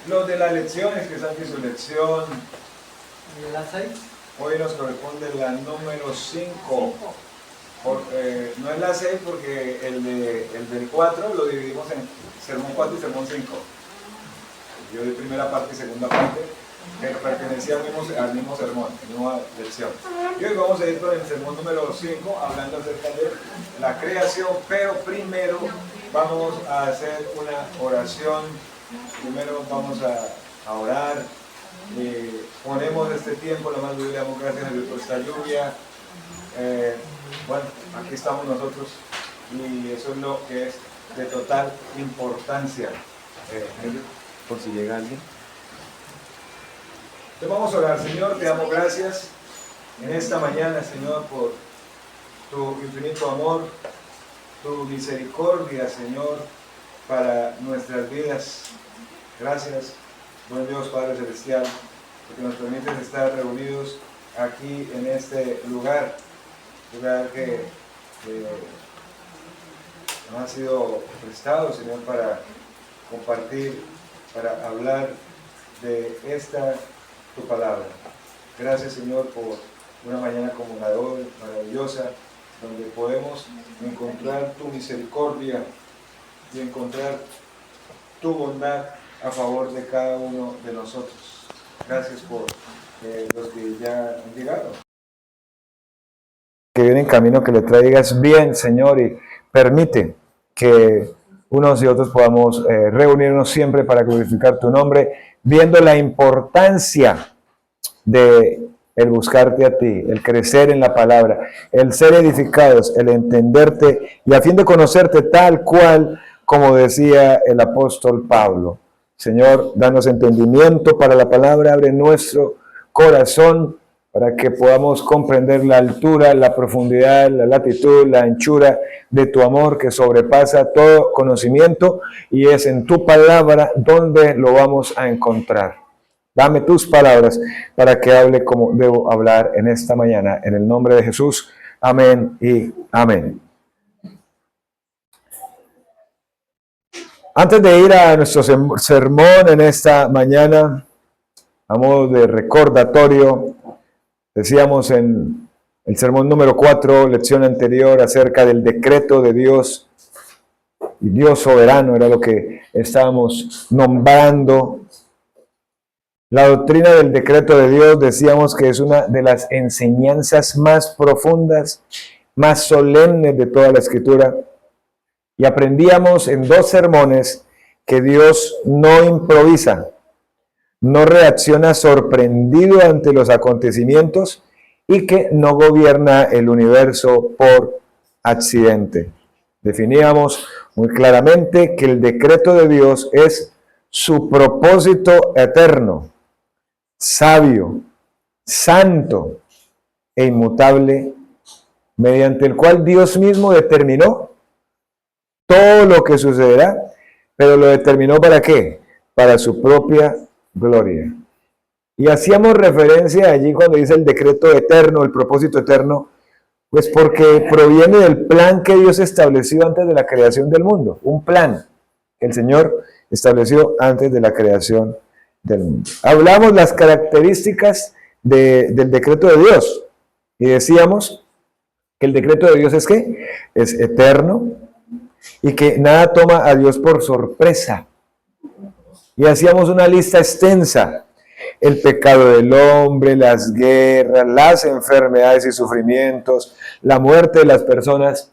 Los de las lecciones, que saquen su lección. ¿Y la 6? Hoy nos corresponde la número 5. No es la 6 porque el del 4 lo dividimos en sermón 4 y sermón 5. Yo de primera parte y segunda parte, pero pertenecía al mismo sermón, a la misma lección. Y hoy vamos a ir con el sermón número 5, hablando acerca de la creación, pero primero vamos a hacer una oración. Primero vamos a orar. Ponemos este tiempo, la más le damos gracias a Dios por esta lluvia. Bueno, aquí estamos nosotros y eso es lo que es de total importancia. Por si llega alguien. Te vamos a orar. Señor, te damos gracias en esta mañana, Señor, por tu infinito amor, tu misericordia, Señor, para nuestras vidas. Gracias, buen Dios, Padre Celestial, porque nos permites estar reunidos aquí en este lugar que nos ha sido prestado, Señor, para compartir, para hablar de tu palabra. Gracias, Señor, por una mañana acomodadora, maravillosa, donde podemos encontrar tu misericordia y encontrar tu bondad a favor de cada uno de nosotros. Gracias por los que ya han llegado. Que viene en camino, que le traigas bien, Señor, y permite que unos y otros podamos reunirnos siempre para glorificar tu nombre, viendo la importancia de el buscarte a ti, el crecer en la palabra, el ser edificados, el entenderte y a fin de conocerte tal cual como decía el apóstol Pablo. Señor, danos entendimiento para la palabra, abre nuestro corazón para que podamos comprender la altura, la profundidad, la latitud, la anchura de tu amor que sobrepasa todo conocimiento, y es en tu palabra donde lo vamos a encontrar. Dame tus palabras para que hable como debo hablar en esta mañana. En el nombre de Jesús, amén y amén. Antes de ir a nuestro sermón en esta mañana, a modo de recordatorio, decíamos en el sermón número 4, lección anterior, acerca del decreto de Dios, y Dios soberano era lo que estábamos nombrando. La doctrina del decreto de Dios, decíamos que es una de las enseñanzas más profundas, más solemnes de toda la Escritura. Y aprendíamos en 2 sermones que Dios no improvisa, no reacciona sorprendido ante los acontecimientos y que no gobierna el universo por accidente. Definíamos muy claramente que el decreto de Dios es su propósito eterno, sabio, santo e inmutable, mediante el cual Dios mismo determinó todo lo que sucederá, pero lo determinó ¿para qué? Para su propia gloria. Y hacíamos referencia allí cuando dice el decreto eterno, el propósito eterno, pues porque proviene del plan que Dios estableció antes de la creación del mundo. Un plan que el Señor estableció antes de la creación del mundo. Hablamos las características del decreto de Dios y decíamos que el decreto de Dios es ¿qué? Es eterno y que nada toma a Dios por sorpresa. Y hacíamos una lista extensa: el pecado del hombre, las guerras, las enfermedades y sufrimientos, la muerte de las personas.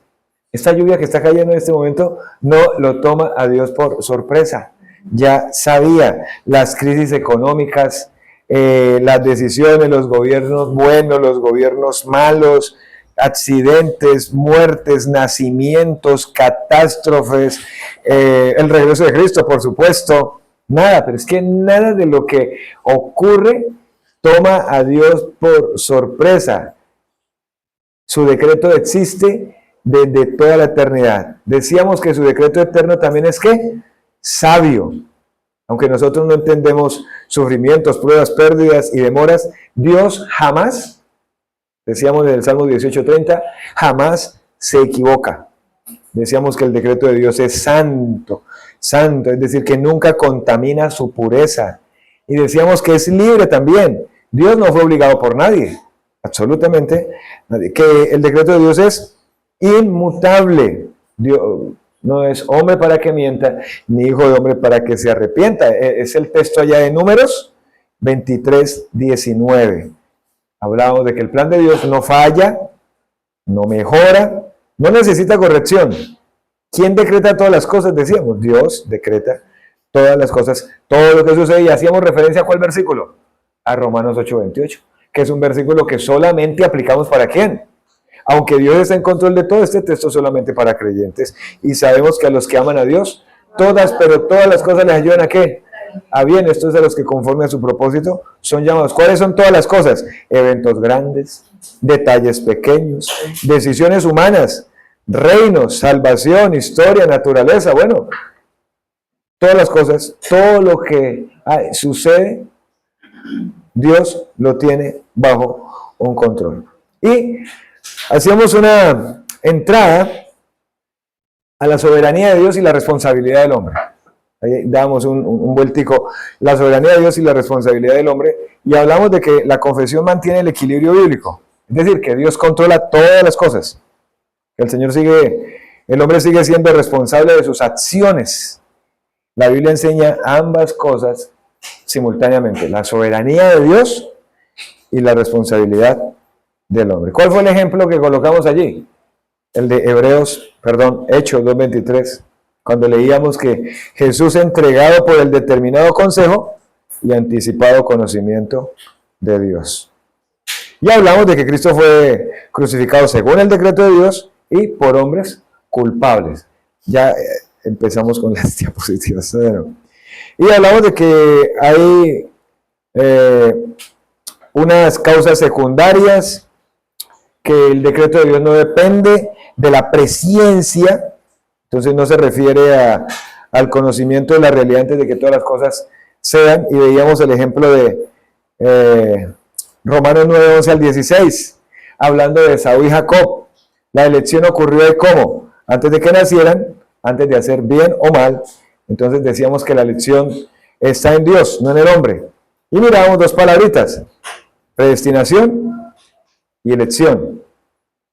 Esta lluvia que está cayendo en este momento no lo toma a Dios por sorpresa. Ya sabía las crisis económicas, las decisiones, los gobiernos buenos, los gobiernos malos, accidentes, muertes, nacimientos, catástrofes, el regreso de Cristo, por supuesto. Nada, pero es que nada de lo que ocurre toma a Dios por sorpresa. Su decreto existe desde toda la eternidad. Decíamos que su decreto eterno también es ¿qué? Sabio. Aunque nosotros no entendemos sufrimientos, pruebas, pérdidas y demoras, Dios jamás, decíamos en el Salmo 18:30, jamás se equivoca. Decíamos que el decreto de Dios es santo, santo, es decir, que nunca contamina su pureza. Y decíamos que es libre también. Dios no fue obligado por nadie, absolutamente nadie. Que el decreto de Dios es inmutable. Dios no es hombre para que mienta, ni hijo de hombre para que se arrepienta. Es el texto allá de Números 23:19. Hablamos de que el plan de Dios no falla, no mejora, no necesita corrección. ¿Quién decreta todas las cosas? Decíamos, Dios decreta todas las cosas, todo lo que sucede. Y hacíamos referencia a ¿cuál versículo? A Romanos 8:28, que es un versículo que solamente aplicamos ¿para quién? Aunque Dios está en control de todo, este texto es solamente para creyentes. Y sabemos que a los que aman a Dios, pero todas las cosas les ayudan ¿a qué? A bien. Esto es a los que conforme a su propósito son llamados. ¿Cuáles son todas las cosas? Eventos grandes, detalles pequeños, decisiones humanas, reinos, salvación, historia, naturaleza. Bueno, todas las cosas, todo lo que sucede, Dios lo tiene bajo un control. Y hacíamos una entrada a la soberanía de Dios y la responsabilidad del hombre. Ahí damos un vueltico, la soberanía de Dios y la responsabilidad del hombre, y hablamos de que la confesión mantiene el equilibrio bíblico. Es decir, que Dios controla todas las cosas. Que el hombre sigue siendo responsable de sus acciones. La Biblia enseña ambas cosas simultáneamente, la soberanía de Dios y la responsabilidad del hombre. ¿Cuál fue el ejemplo que colocamos allí? El de Hechos 2:23, cuando leíamos que Jesús entregado por el determinado consejo y anticipado conocimiento de Dios. Y hablamos de que Cristo fue crucificado según el decreto de Dios y por hombres culpables. Ya empezamos con las diapositivas. Y hablamos de que hay unas causas secundarias, que el decreto de Dios no depende de la presciencia, entonces no se refiere al conocimiento de la realidad antes de que todas las cosas sean, y veíamos el ejemplo de Romanos 9:11-16, hablando de Esaú y Jacob. La elección ocurrió de cómo, antes de que nacieran, antes de hacer bien o mal. Entonces decíamos que la elección está en Dios, no en el hombre. Y mirábamos dos palabritas, predestinación y elección.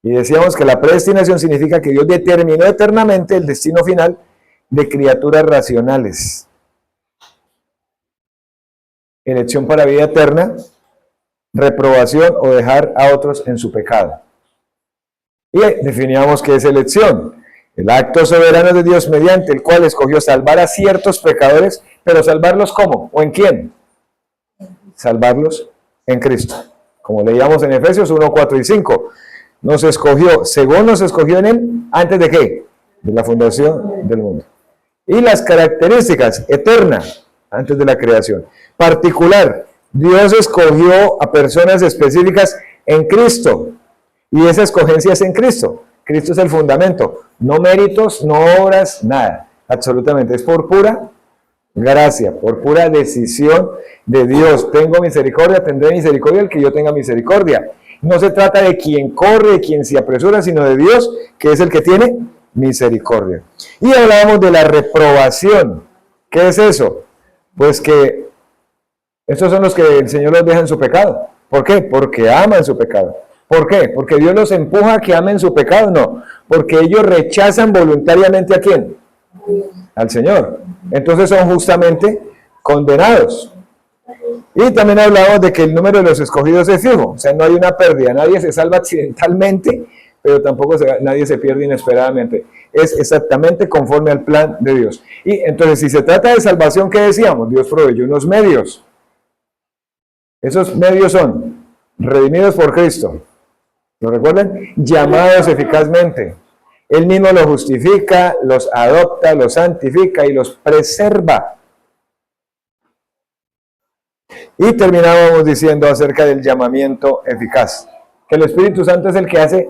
Y decíamos que la predestinación significa que Dios determinó eternamente el destino final de criaturas racionales. Elección para vida eterna, reprobación o dejar a otros en su pecado. Y definíamos qué es elección. El acto soberano de Dios mediante el cual escogió salvar a ciertos pecadores, pero ¿salvarlos cómo? ¿O en quién? Salvarlos en Cristo. Como leíamos en Efesios 1, 4 y 5. Nos escogió, según nos escogió en Él, ¿antes de qué? De la fundación del mundo. Y las características, eterna, antes de la creación. Particular, Dios escogió a personas específicas en Cristo. Y esa escogencia es en Cristo. Cristo es el fundamento. No méritos, no obras, nada. Absolutamente. Es por pura gracia, por pura decisión de Dios. Tengo misericordia, tendré misericordia el que yo tenga misericordia. No se trata de quien corre, de quien se apresura, sino de Dios, que es el que tiene misericordia. Y hablábamos de la reprobación. ¿Qué es eso? Pues que estos son los que el Señor los deja en su pecado. ¿Por qué? Porque aman su pecado. ¿Por qué? ¿Porque Dios los empuja a que amen su pecado? No. Porque ellos rechazan voluntariamente ¿a quién? Al Señor. Entonces son justamente condenados. Y también hablamos de que el número de los escogidos es fijo. O sea, no hay una pérdida. Nadie se salva accidentalmente, pero tampoco nadie se pierde inesperadamente. Es exactamente conforme al plan de Dios. Y entonces, si se trata de salvación, ¿qué decíamos? Dios proveyó unos medios. Esos medios son redimidos por Cristo. ¿Lo recuerdan? Llamados eficazmente. Él mismo los justifica, los adopta, los santifica y los preserva. Y terminábamos diciendo acerca del llamamiento eficaz. Que el Espíritu Santo es el que hace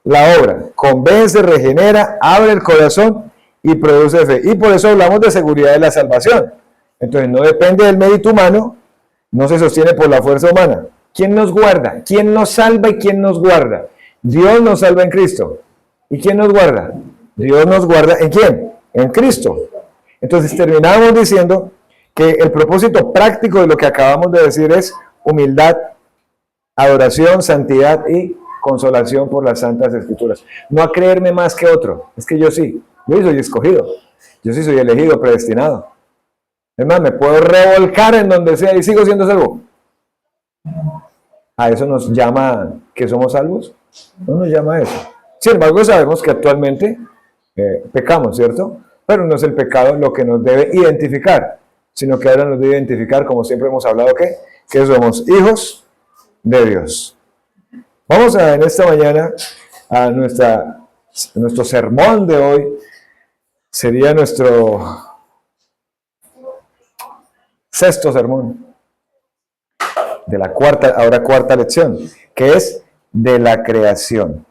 la obra. Convence, regenera, abre el corazón y produce fe. Y por eso hablamos de seguridad de la salvación. Entonces no depende del mérito humano, no se sostiene por la fuerza humana. ¿Quién nos guarda? ¿Quién nos salva y quién nos guarda? Dios nos salva en Cristo. ¿Y quién nos guarda? Dios nos guarda ¿en quién? En Cristo. Entonces terminamos diciendo que el propósito práctico de lo que acabamos de decir es humildad, adoración, santidad y consolación por las santas escrituras. No a creerme más que otro, es que yo sí soy escogido, yo sí soy elegido, predestinado. Es más, me puedo revolcar en donde sea y sigo siendo salvo. ¿A eso nos llama que somos salvos? No nos llama a eso. Sin embargo, sabemos que actualmente pecamos, ¿cierto? Pero no es el pecado lo que nos debe identificar, sino que ahora nos debe identificar, como siempre hemos hablado, que somos hijos de Dios. Vamos en esta mañana a nuestro sermón de hoy. Sería nuestro sexto sermón de la cuarta lección, que es de la creación.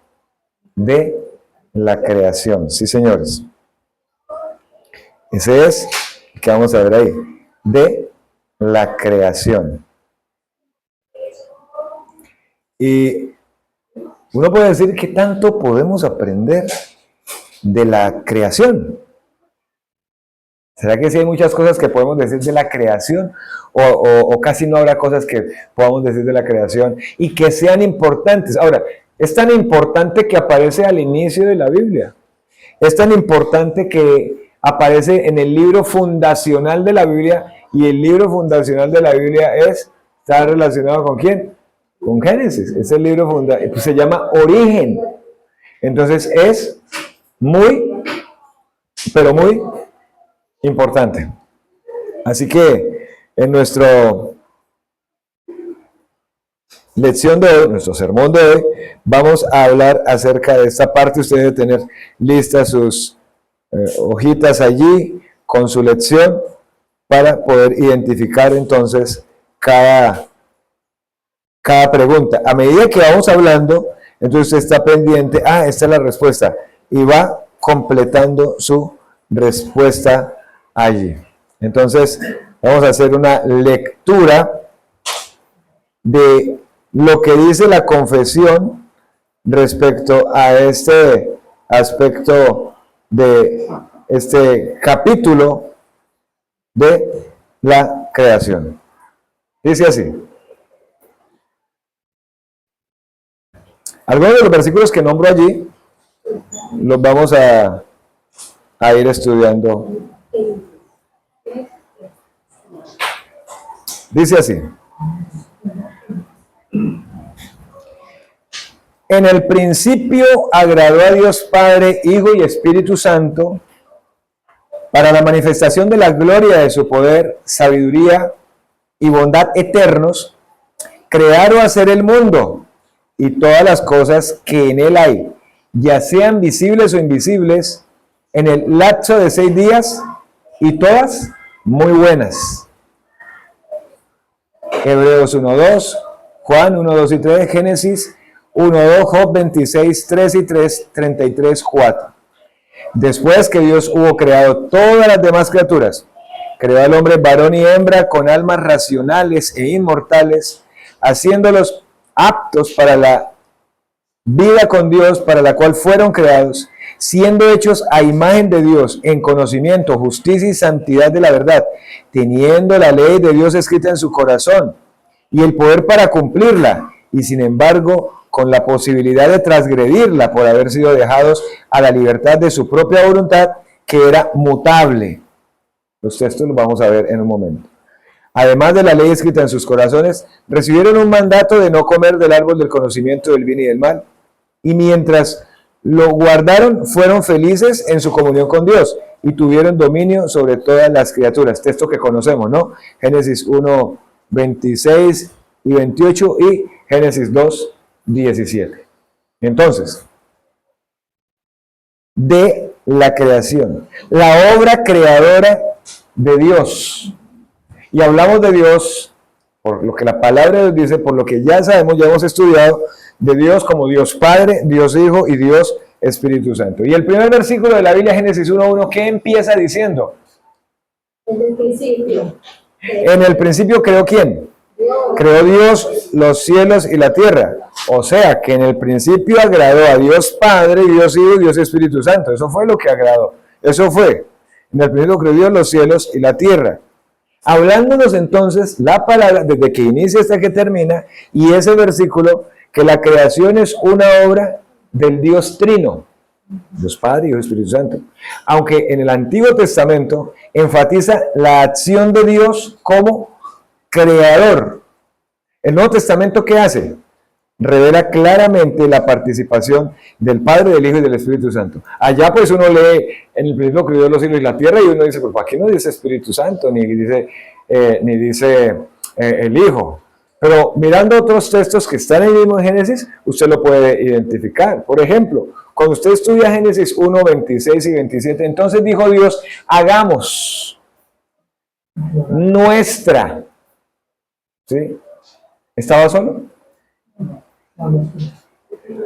De la creación, sí señores. Ese es el que vamos a ver ahí, de la creación. Y uno puede decir que tanto podemos aprender de la creación. ¿Será que sí hay muchas cosas que podemos decir de la creación? O casi no habrá cosas que podamos decir de la creación y que sean importantes. Ahora, es tan importante que aparece al inicio de la Biblia. Es tan importante que aparece en el libro fundacional de la Biblia, y el libro fundacional de la Biblia está relacionado ¿con quién? Con Génesis. Es el libro fundacional, se llama Origen. Entonces es muy, pero muy importante. Así que en nuestra lección de hoy, nuestro sermón de hoy, vamos a hablar acerca de esta parte. Usted debe tener listas sus hojitas allí con su lección para poder identificar entonces cada pregunta. A medida que vamos hablando, entonces usted está pendiente, esta es la respuesta, y va completando su respuesta allí. Entonces, vamos a hacer una lectura de lo que dice la confesión respecto a este aspecto de este capítulo de la creación. Dice así. Algunos de los versículos que nombro allí los vamos a ir estudiando. Dice así. En el principio agradó a Dios Padre, Hijo y Espíritu Santo para la manifestación de la gloria de su poder, sabiduría y bondad eternos, crear o hacer el mundo y todas las cosas que en él hay, ya sean visibles o invisibles, en el lapso de 6 días, y todas muy buenas. Hebreos 1:2, Juan 1:2 y 3, Génesis 1:2, Job 26, 3 y 3, 33, 4. Después que Dios hubo creado todas las demás criaturas, creó al hombre varón y hembra con almas racionales e inmortales, haciéndolos aptos para la vida con Dios, para la cual fueron creados, siendo hechos a imagen de Dios en conocimiento, justicia y santidad de la verdad, teniendo la ley de Dios escrita en su corazón y el poder para cumplirla, y sin embargo con la posibilidad de transgredirla por haber sido dejados a la libertad de su propia voluntad, que era mutable. Los textos los vamos a ver en un momento. Además de la ley escrita en sus corazones, recibieron un mandato de no comer del árbol del conocimiento del bien y del mal, y mientras lo guardaron, fueron felices en su comunión con Dios, y tuvieron dominio sobre todas las criaturas. Texto que conocemos, ¿no? Génesis 1, 26 y 28 y Génesis 2, 17. Entonces, de la creación, la obra creadora de Dios. Y hablamos de Dios, por lo que la palabra de Dios dice, por lo que ya sabemos, ya hemos estudiado, de Dios como Dios Padre, Dios Hijo y Dios Espíritu Santo. Y el primer versículo de la Biblia, Génesis 1:1, ¿qué empieza diciendo? En el principio. En el principio creó ¿quién? Dios. Creó Dios los cielos y la tierra. O sea, que en el principio agradó a Dios Padre, Dios Hijo y Dios Espíritu Santo. Eso fue lo que agradó. Eso fue. En el principio creó Dios los cielos y la tierra. Hablándonos entonces la palabra desde que inicia hasta que termina, y ese versículo, que la creación es una obra del Dios Trino, Dios Padre, Hijo y Espíritu Santo. Aunque en el Antiguo Testamento enfatiza la acción de Dios como creador. El Nuevo Testamento, ¿qué hace? Revela claramente la participación del Padre, del Hijo y del Espíritu Santo. Allá pues uno lee, en el principio creó los cielos y la tierra, y uno dice, pues aquí no dice Espíritu Santo, ni dice el Hijo. Pero mirando otros textos que están en el mismo Génesis, usted lo puede identificar. Por ejemplo, cuando usted estudia Génesis 1, 26 y 27, entonces dijo Dios, hagamos nuestra. ¿Sí? ¿Estaba solo?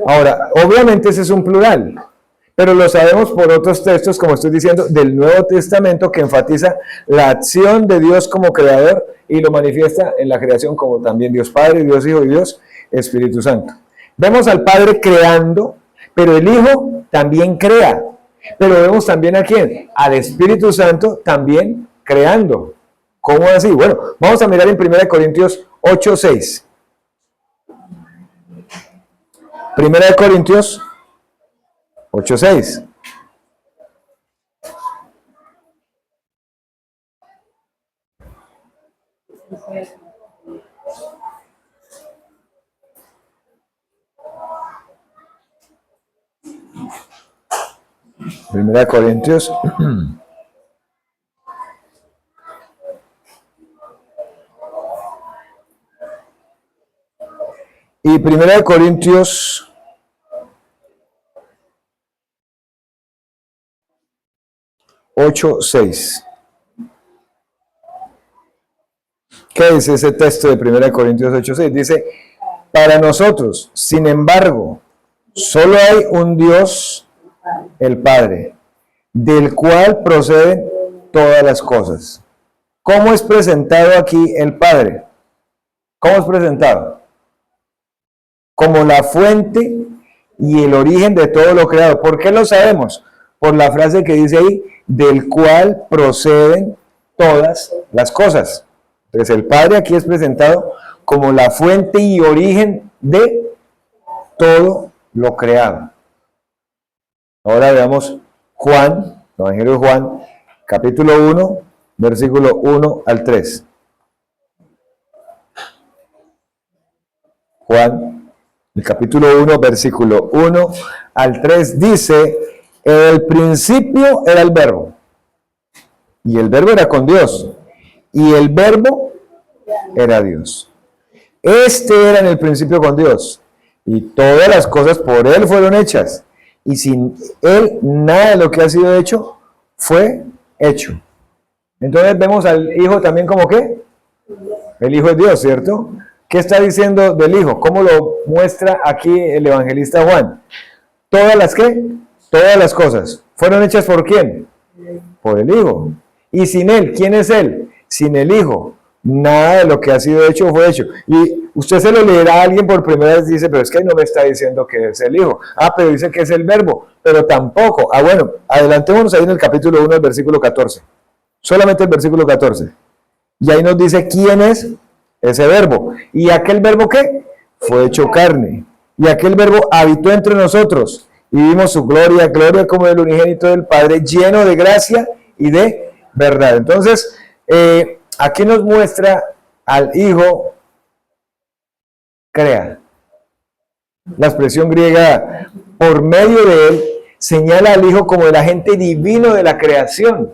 Ahora, obviamente ese es un plural, pero lo sabemos por otros textos, como estoy diciendo, del Nuevo Testamento, que enfatiza la acción de Dios como creador y lo manifiesta en la creación como también Dios Padre, Dios Hijo y Dios Espíritu Santo. Vemos al Padre creando, pero el Hijo también crea. Pero vemos también a ¿quién? Al Espíritu Santo también creando. ¿Cómo así? Bueno, vamos a mirar en 1 Corintios 8:6. 1 Corintios 8:6. Primera de Corintios. Y Primera de Corintios 8:6. ¿Qué dice ese texto de 1 Corintios 8:6? Dice, para nosotros, sin embargo, solo hay un Dios, el Padre, del cual proceden todas las cosas. ¿Cómo es presentado aquí el Padre? ¿Cómo es presentado? Como la fuente y el origen de todo lo creado. ¿Por qué lo sabemos? Por la frase que dice ahí, del cual proceden todas las cosas. Entonces el Padre aquí es presentado como la fuente y origen de todo lo creado. Ahora veamos Juan, el Evangelio de Juan, capítulo 1, versículo 1 al 3. Juan, el capítulo 1, versículo 1 al 3 dice, en el principio era el verbo, y el verbo era con Dios, y el verbo era Dios. Este era en el principio con Dios, y todas las cosas por Él fueron hechas, y sin Él nada de lo que ha sido hecho fue hecho. Entonces vemos al Hijo también como ¿qué? El Hijo es Dios, ¿cierto? ¿Qué está diciendo del Hijo? ¿Cómo lo muestra aquí el evangelista Juan? ¿Todas las qué? Todas las cosas. ¿Fueron hechas por quién? Por el Hijo. Y sin Él, ¿quién es Él? Sin el Hijo. Nada de lo que ha sido hecho fue hecho. Y usted se lo leerá a alguien por primera vez y dice, pero es que no me está diciendo que es el Hijo. Ah, pero dice que es el verbo. Pero tampoco. Ah, bueno, adelantémonos ahí en el capítulo 1, el versículo 14. Solamente el versículo 14. Y ahí nos dice quién es ese verbo. ¿Y aquel verbo qué? Fue hecho carne. Y aquel verbo habitó entre nosotros. Y vimos su gloria, gloria como el unigénito del Padre, lleno de gracia y de verdad. Entonces, aquí nos muestra al Hijo crea. La expresión griega, por medio de Él, señala al Hijo como el agente divino de la creación.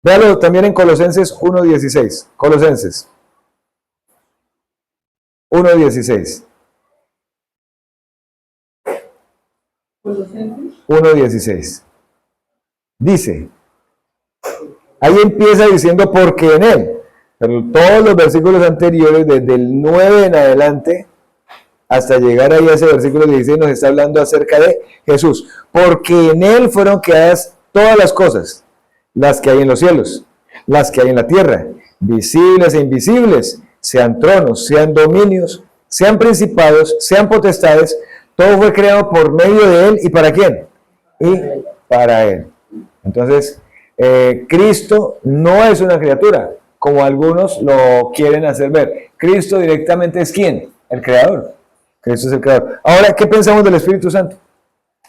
Véalo también en Colosenses 1:16. Colosenses 1:16. 1:16. Dice, ahí empieza diciendo porque en Él, pero todos los versículos anteriores, desde el 9 en adelante, hasta llegar ahí a ese versículo 16, nos está hablando acerca de Jesús. Porque en Él fueron creadas todas las cosas, las que hay en los cielos, las que hay en la tierra, visibles e invisibles, sean tronos, sean dominios, sean principados, sean potestades, todo fue creado por medio de Él. ¿Y para quién? Y para Él. Entonces, Cristo no es una criatura, como algunos lo quieren hacer ver. Cristo directamente es ¿quién? El Creador. Cristo es el Creador. Ahora, ¿qué pensamos del Espíritu Santo?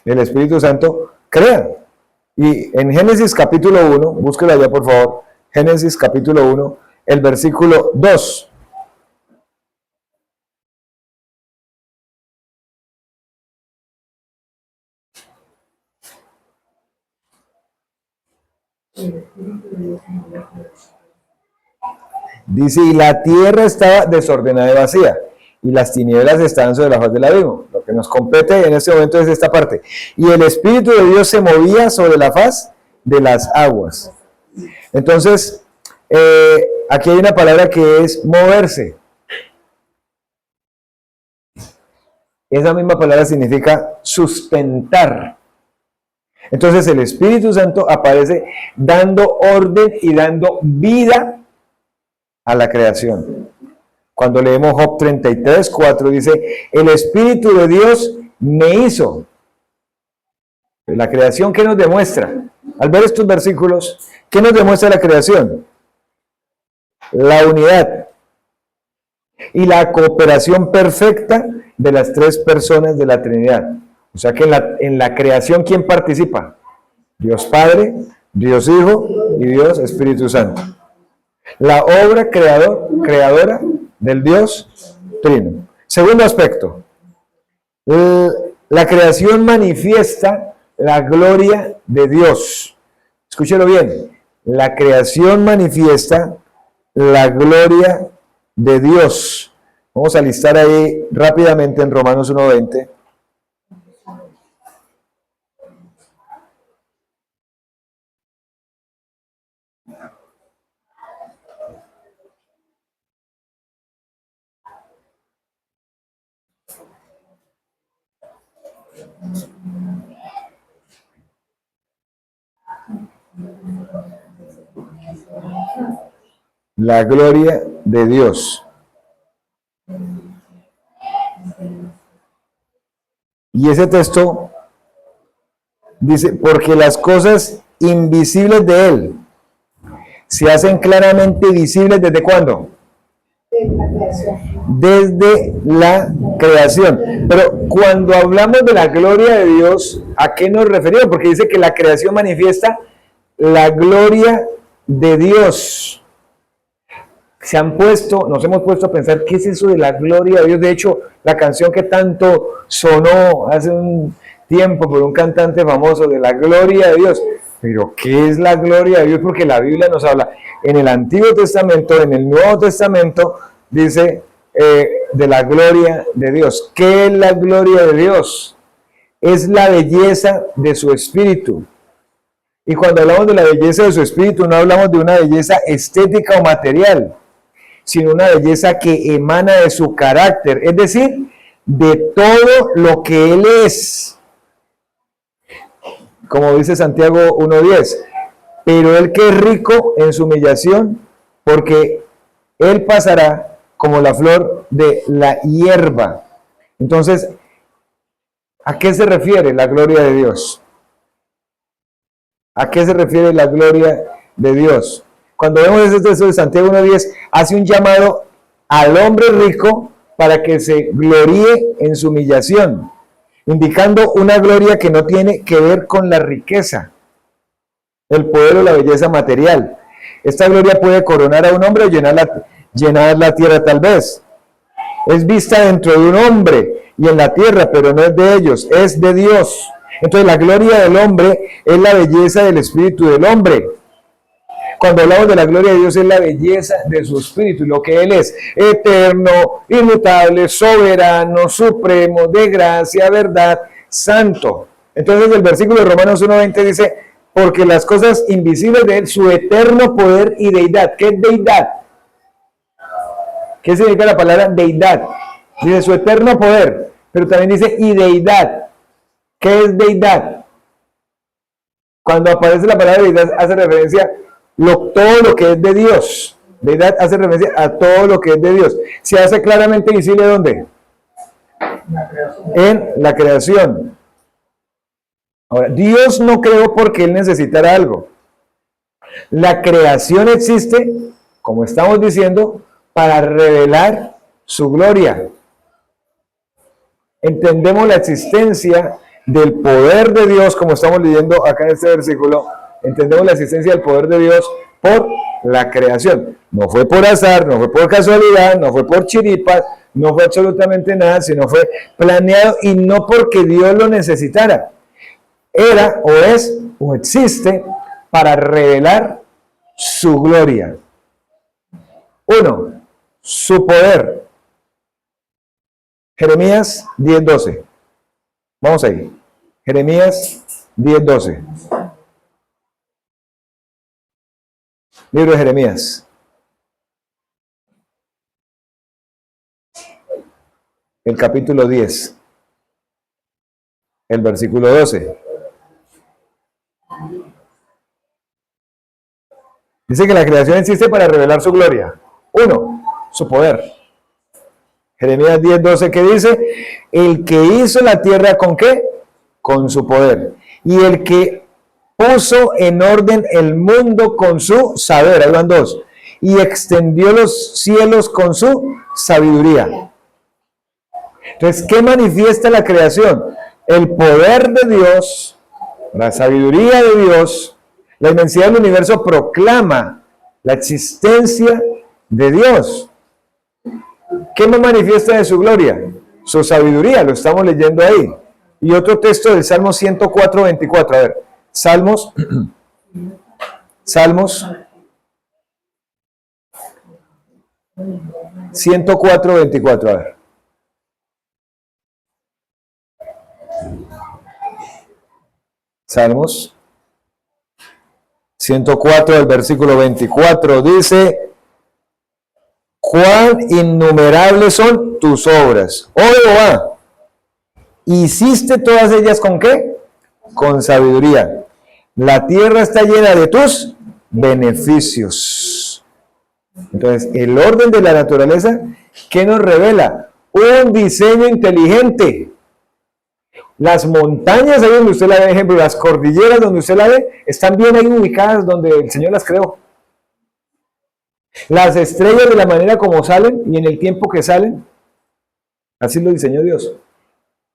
El Espíritu Santo crea. Y en Génesis capítulo 1, búsquelo allá por favor, Génesis capítulo 1, el versículo 2. Dice, y la tierra estaba desordenada y vacía, y las tinieblas estaban sobre la faz del abismo. Lo que nos compete en este momento es esta parte. Y el Espíritu de Dios se movía sobre la faz de las aguas. Entonces, aquí hay una palabra que es moverse. Esa misma palabra significa sustentar. Entonces el Espíritu Santo aparece dando orden y dando vida a la creación. Cuando leemos Job 33, 4, dice, el Espíritu de Dios me hizo. La creación, ¿qué nos demuestra? Al ver estos versículos, ¿qué nos demuestra la creación? La unidad y la cooperación perfecta de las tres personas de la Trinidad. O sea que en la creación, ¿quién participa? Dios Padre, Dios Hijo y Dios Espíritu Santo. La obra creadora del Dios Trino. Segundo aspecto, la creación manifiesta la gloria de Dios. Escúchelo bien, la creación manifiesta la gloria de Dios. Vamos a listar ahí rápidamente en Romanos 1:20. La gloria de Dios. Y ese texto dice, porque las cosas invisibles de Él se hacen claramente visibles ¿desde cuándo? Desde la creación. Pero cuando hablamos de la gloria de Dios, ¿a qué nos referimos? Porque dice que la creación manifiesta la gloria de Dios. Nos hemos puesto a pensar, ¿qué es eso de la gloria de Dios? De hecho, la canción que tanto sonó hace un tiempo por un cantante famoso de la gloria de Dios. Pero, ¿qué es la gloria de Dios? Porque la Biblia nos habla en el Antiguo Testamento, en el Nuevo Testamento, dice de la gloria de Dios. ¿Qué es la gloria de Dios? Es la belleza de su espíritu. Y cuando hablamos de la belleza de su espíritu, no hablamos de una belleza estética o material, sino una belleza que emana de su carácter, es decir, de todo lo que Él es. Como dice Santiago 1:10, pero Él que es rico en su humillación, porque Él pasará como la flor de la hierba. Entonces, ¿a qué se refiere la gloria de Dios? ¿A qué se refiere la gloria de Dios? Cuando vemos ese texto de Santiago 1:10, hace un llamado al hombre rico para que se gloríe en su humillación, indicando una gloria que no tiene que ver con la riqueza, el poder o la belleza material. Esta gloria puede coronar a un hombre o llenar la tierra tal vez. Es vista dentro de un hombre y en la tierra, pero no es de ellos, es de Dios. Entonces la gloria del hombre es la belleza del espíritu del hombre. Cuando hablamos de la gloria de Dios es la belleza de su espíritu, lo que Él es, eterno, inmutable, soberano, supremo, de gracia, verdad, santo. Entonces el versículo de Romanos 1:20 dice, porque las cosas invisibles de Él, su eterno poder y deidad. ¿Qué es deidad? ¿Qué significa la palabra deidad? Dice su eterno poder, pero también dice y deidad. ¿Qué es deidad? Cuando aparece la palabra deidad hace referencia todo lo que es de Dios. Deidad hace referencia a todo lo que es de Dios. Se hace claramente visible ¿dónde? En la creación. Ahora, Dios no creó porque Él necesitara algo. La creación existe, como estamos diciendo, para revelar su gloria. Entendemos la existencia del poder de Dios, como estamos leyendo acá en este versículo. Entendemos la existencia del poder de Dios por la creación. No fue por azar, no fue por casualidad, no fue por chiripas, no fue absolutamente nada, sino fue planeado y no porque Dios lo necesitara. Era o es o existe para revelar su gloria. 1. Su poder. Jeremías 10:12. Vamos ahí. Jeremías 10:12. Libro de Jeremías. El capítulo 10. El versículo 12. Dice que la creación existe para revelar su gloria. 1. Su poder. Jeremías 10:12, que dice: el que hizo la tierra, ¿con qué? Con su poder. Y el que puso en orden el mundo con su saber. Ahí van dos. Y extendió los cielos con su sabiduría. Entonces, ¿qué manifiesta la creación? El poder de Dios, la sabiduría de Dios. La inmensidad del universo proclama la existencia de Dios. ¿Qué más manifiesta de su gloria? Su sabiduría, lo estamos leyendo ahí. Y otro texto del Salmo 104:24. A ver, Salmos 104:24. A ver. Salmos 104, el versículo 24, dice: cuán innumerables son tus obras, oh Jehová. ¿Hiciste todas ellas con qué? Con sabiduría. La tierra está llena de tus beneficios. Entonces, el orden de la naturaleza, ¿qué nos revela? Un diseño inteligente. Las montañas, ahí donde usted la ve, ejemplo, las cordilleras donde usted la ve, están bien ahí ubicadas donde el Señor las creó. Las estrellas, de la manera como salen y en el tiempo que salen, así lo diseñó Dios.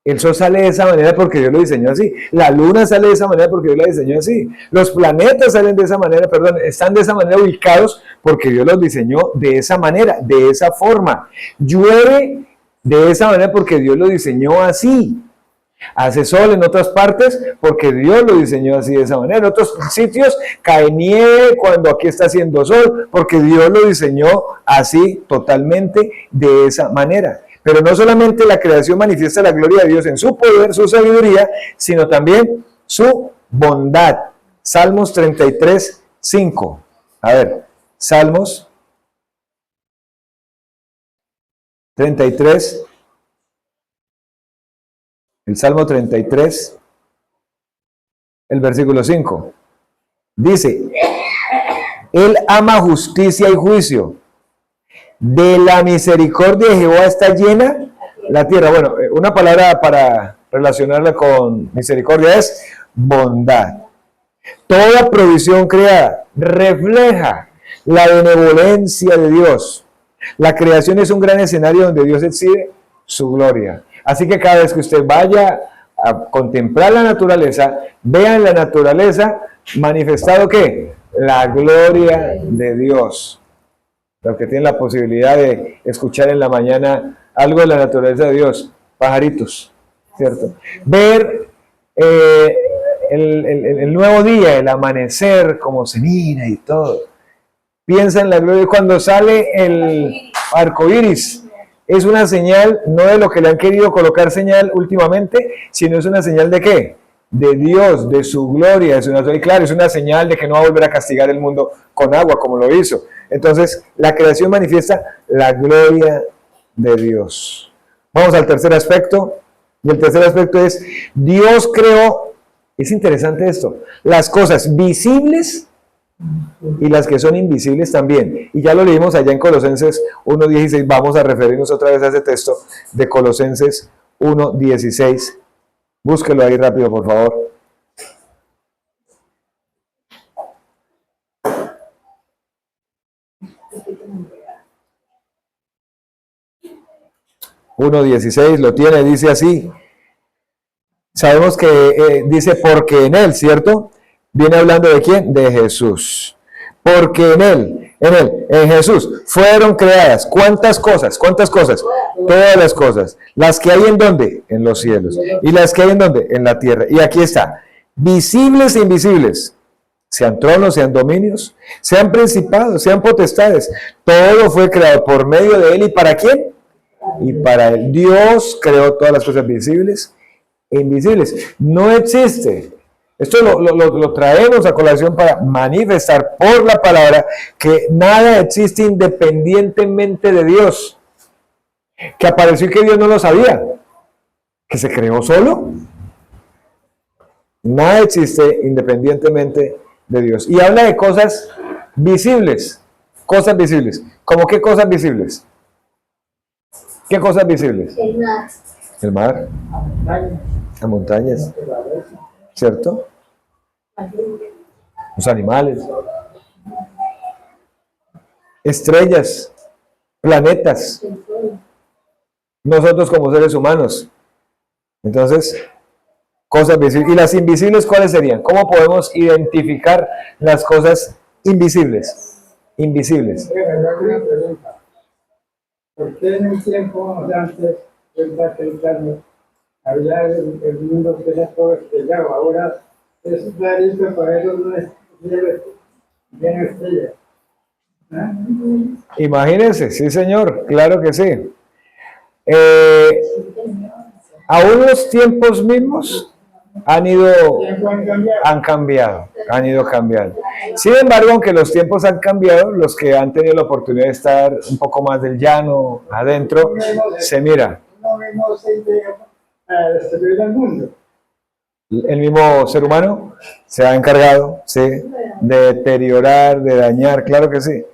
El sol sale de esa manera porque Dios lo diseñó así. La luna sale de esa manera porque Dios la diseñó así. Los planetas salen de esa manera, están de esa manera ubicados porque Dios los diseñó de esa manera, de esa forma. Llueve de esa manera porque Dios lo diseñó así. Hace sol en otras partes porque Dios lo diseñó así, de esa manera. En otros sitios cae nieve cuando aquí está haciendo sol porque Dios lo diseñó así, totalmente de esa manera. Pero no solamente la creación manifiesta la gloria de Dios en su poder, su sabiduría, sino también su bondad. Salmos 33:5. A ver, Salmos 33. El Salmo 33, el versículo 5. Dice: Él ama justicia y juicio. De la misericordia de Jehová está llena la tierra. Bueno, una palabra para relacionarla con misericordia es bondad. Toda provisión creada refleja la benevolencia de Dios. La creación es un gran escenario donde Dios exhibe su gloria. Así que cada vez que usted vaya a contemplar la naturaleza, vea en la naturaleza manifestado ¿qué? La gloria de Dios. Los que tienen la posibilidad de escuchar en la mañana algo de la naturaleza de Dios, pajaritos, ¿cierto? Ver el nuevo día, el amanecer, como se mira y todo. Piensa en la gloria. Cuando sale el arco iris, es una señal, no de lo que le han querido colocar señal últimamente, sino es una señal de ¿qué? De Dios, de su gloria. Claro, es una señal de que no va a volver a castigar el mundo con agua como lo hizo. Entonces, la creación manifiesta la gloria de Dios. Vamos al tercer aspecto. Y el tercer aspecto es: Dios creó, es interesante esto, las cosas visibles y las que son invisibles también. Y ya lo leímos allá en Colosenses 1:16. Vamos a referirnos otra vez a ese texto de Colosenses 1:16. Búsquelo ahí rápido, por favor. 1:16, lo tiene, dice así. Sabemos que dice porque en él, ¿cierto? Viene hablando de quién, de Jesús. Porque en Jesús fueron creadas. ¿Cuántas cosas? ¿Cuántas cosas? Todas las cosas. Las que hay en dónde? En los cielos. ¿Y las que hay en dónde? En la tierra. Y aquí está. Visibles e invisibles. Sean tronos, sean dominios, sean principados, sean potestades. Todo fue creado por medio de él. ¿Y para quién? Y para él. Dios creó todas las cosas visibles e invisibles. No existe. Esto lo traemos a colación para manifestar por la palabra que nada existe independientemente de Dios. Que apareció y que Dios no lo sabía. Que se creó solo. Nada existe independientemente de Dios. Y habla de cosas visibles. Cosas visibles. ¿Cómo qué cosas visibles? ¿Qué cosas visibles? El mar. El mar. Las montañas. ¿Cierto? Los animales. Estrellas. Planetas. Nosotros como seres humanos. Entonces, cosas visibles. ¿Y las invisibles cuáles serían? ¿Cómo podemos identificar las cosas invisibles? Invisibles. ¿Por qué en un tiempo antes había el mundo que era todo estrellado? Ahora es clarito para ellos no es bien estrella. Imagínense, sí señor, claro que sí. Aún los tiempos mismos han ido cambiando. Sin embargo, aunque los tiempos han cambiado, los que han tenido la oportunidad de estar un poco más del llano, adentro, se mira. El mismo ser humano se ha encargado, ¿sí?, de deteriorar, de dañar, claro que sí.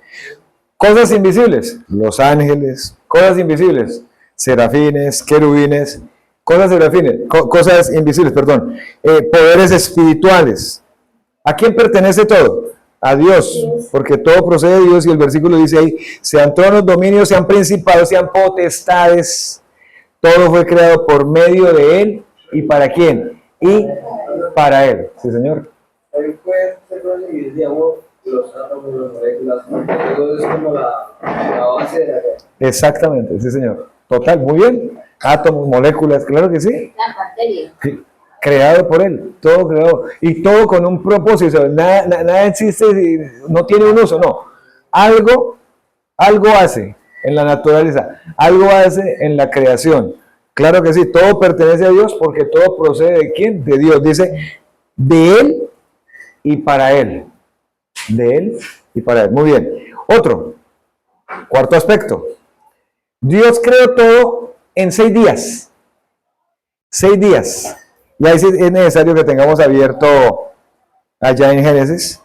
Cosas invisibles, los ángeles, cosas invisibles, serafines, querubines, cosas invisibles, perdón, poderes espirituales. ¿A quién pertenece todo? A Dios, porque todo procede de Dios, y el versículo dice ahí, sean tronos, dominios, sean principados, sean potestades, todo fue creado por medio de Él, ¿y para quién? Y para Él, sí señor. Él puede ser los átomos, las moléculas, todo es como la base de la... Exactamente, sí señor. Total, muy bien. Átomos, moléculas, claro que sí. La materia. Creado por Él, todo creado. Y todo con un propósito. Nada existe, no tiene un uso, no. Algo hace en la naturaleza, algo hace en la creación. Claro que sí, todo pertenece a Dios porque todo procede de ¿quién? De Dios. Dice, de Él y para Él. De Él y para Él. Muy bien. Cuarto aspecto. Dios creó todo en 6 días. 6 días. Y ahí sí es necesario que tengamos abierto allá en Génesis.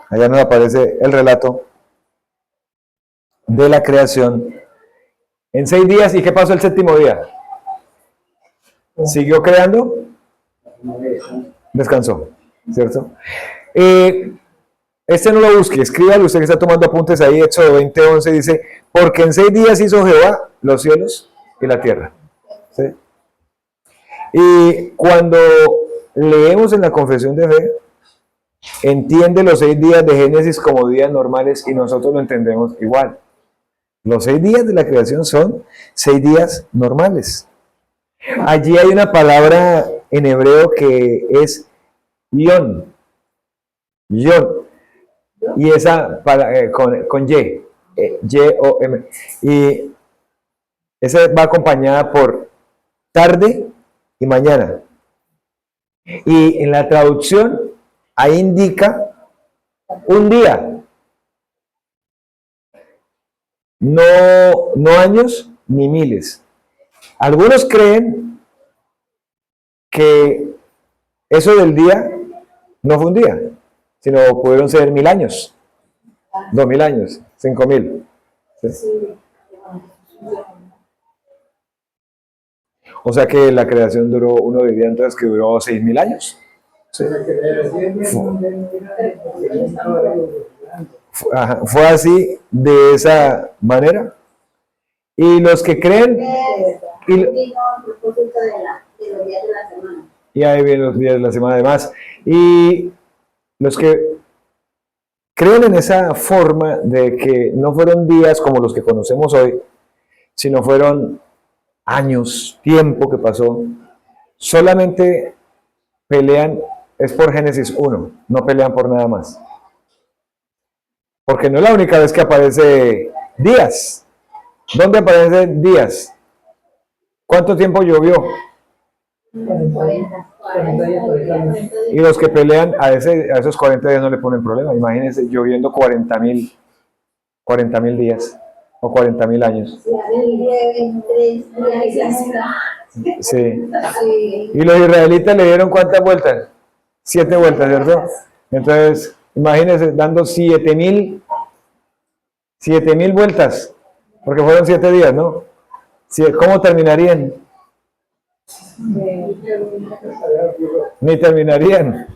Allá nos aparece el relato de la creación. En 6 días. ¿Y qué pasó el séptimo día? ¿Siguió creando? Descansó. ¿Cierto? Este no lo busque, escríbalo, usted que está tomando apuntes ahí, Éxodo 20:11 dice, porque en 6 días hizo Jehová los cielos y la tierra. ¿Sí? Y cuando leemos en la confesión de fe, entiende los 6 días de Génesis como días normales y nosotros lo entendemos igual. Los 6 días de la creación son 6 días normales. Allí hay una palabra en hebreo que es yom. Y esa con Y, Y-O-M. Y esa va acompañada por tarde y mañana. Y en la traducción, ahí indica un día. No años ni miles. Algunos creen que eso del día no fue un día, sino pudieron ser 1000 años, 2000 años, 5000. ¿Sí? O sea que la creación duró, uno diría entonces que duró 6000 años. ¿Sí? Fue así, de esa manera. Y los que creen, y, Vino a propósito de los días de la semana. y ahí vienen los días de la semana además, y los que creen en esa forma de que no fueron días como los que conocemos hoy, sino fueron años, tiempo que pasó, solamente pelean, es por Génesis 1, no pelean por nada más. Porque no es la única vez que aparece días. ¿Dónde aparecen días? ¿Cuánto tiempo llovió? 40 días. Y los que pelean a esos 40 días no le ponen problema. Imagínense lloviendo 40.000 días o 40.000 años. Se llueve 3 días. Sí. Sí. Y los israelitas le dieron ¿cuántas vueltas? 7 vueltas, ¿cierto? Entonces, imagínense dando 7.000 vueltas, porque fueron 7 días, ¿no? ¿Cómo terminarían? Ni terminarían,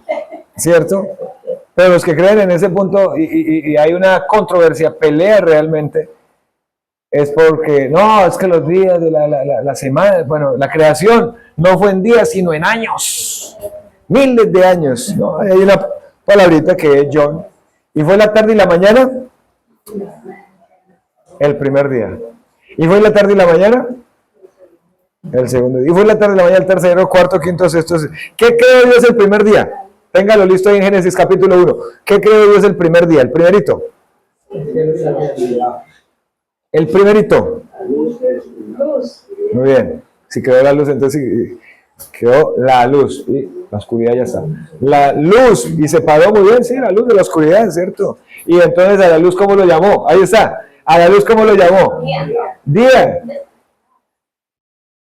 ¿cierto? Pero los que creen en ese punto, y hay una controversia, pelea realmente, es porque, no, es que los días de la semana, bueno, la creación no fue en días, sino en años, miles de años, ¿no? Hay una palabrita que es John, y fue la tarde y la mañana, el primer día, y fue la tarde y la mañana, el segundo día, y fue la tarde y la mañana, el tercero, cuarto, quinto, sexto. ¿Qué creó Dios el primer día? Téngalo listo ahí en Génesis capítulo 1. ¿Qué creó Dios el primer día? El primerito. El primerito. Muy bien. Si creó la luz, entonces creó la luz. Y la oscuridad ya está. La luz. Y se paró muy bien, sí, la luz de la oscuridad, ¿cierto? Y entonces a la luz, ¿cómo lo llamó? Ahí está. A la luz, ¿cómo lo llamó? Día.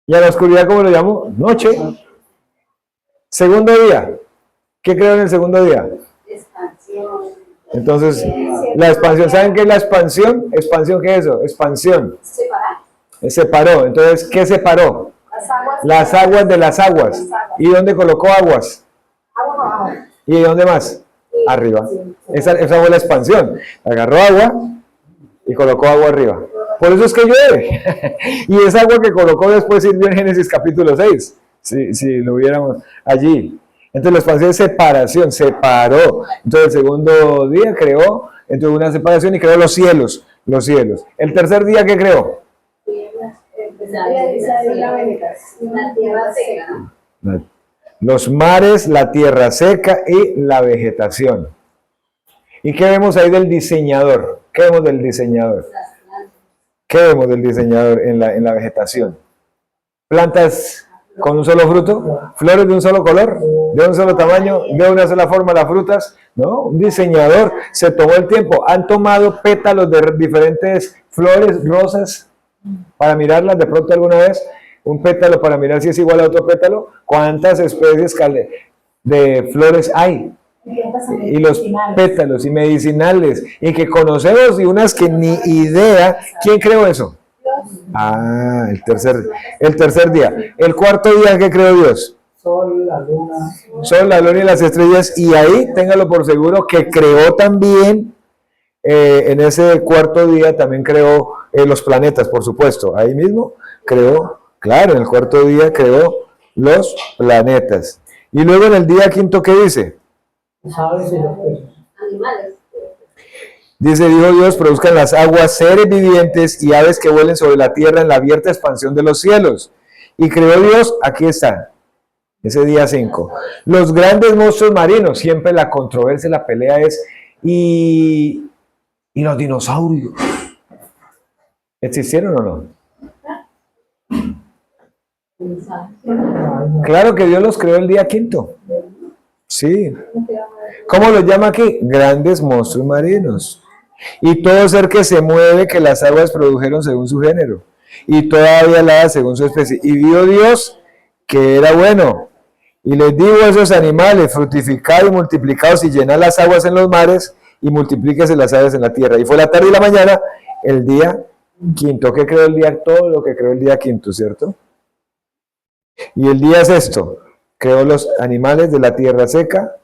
¿Y a la oscuridad cómo lo llamó? Noche. Segundo día. ¿Qué creó en el segundo día? Expansión. Entonces, la expansión, ¿saben qué es la expansión? ¿Expansión qué es eso? Expansión. Separar. Separó. Entonces, ¿qué separó? Las aguas. Las aguas de las aguas. ¿Y dónde colocó aguas? Agua abajo. ¿Y dónde más? Arriba. Esa fue la expansión. Agarró agua y colocó agua arriba. Por eso es que llueve. Y esa agua que colocó después sirvió en Génesis capítulo 6. Si lo viéramos allí. Entonces la expansión es separación, separó. Entonces el segundo día creó, entonces una separación y creó los cielos. El tercer día, ¿qué creó? La tierra seca. Los mares, la tierra seca y la vegetación. ¿Y qué vemos ahí del diseñador? ¿Qué vemos del diseñador? ¿Qué vemos del diseñador en la vegetación? Plantas con un solo fruto, flores de un solo color, de un solo tamaño, de una sola forma las frutas, ¿no? Un diseñador se tomó el tiempo, han tomado pétalos de diferentes flores, rosas, para mirarlas de pronto alguna vez, un pétalo para mirar si es igual a otro pétalo, cuántas especies de flores hay, y los pétalos y medicinales, y que conocemos y unas que ni idea. ¿Quién creó eso? Ah, el tercer día. El cuarto día, ¿qué creó Dios? Sol, la luna. Sol, la luna y las estrellas. Y ahí, téngalo por seguro, que creó también, en ese cuarto día, también creó los planetas, por supuesto. Ahí mismo creó, claro, en el cuarto día creó los planetas. Y luego en el día quinto, ¿qué dice? Las aves y los peces. Animales. Dice, dijo Dios, produzcan las aguas seres vivientes y aves que vuelen sobre la tierra en la abierta expansión de los cielos. Y creó Dios, aquí está, ese día 5. Los grandes monstruos marinos, siempre la controversia, la pelea es, y los dinosaurios, ¿existieron o no? Claro que Dios los creó el día quinto. Sí. ¿Cómo los llama aquí? Grandes monstruos marinos. Y todo ser que se mueve, que las aguas produjeron según su género, y toda ave alada según su especie. Y vio Dios que era bueno. Y les dijo a esos animales, fructificad y multiplicaos y llenad las aguas en los mares, y multiplíquese las aves en la tierra. Y fue la tarde y la mañana, el día quinto. ¿Qué creó el día? Todo lo que creó el día quinto, ¿cierto? Y el día sexto, creó los animales de la tierra seca,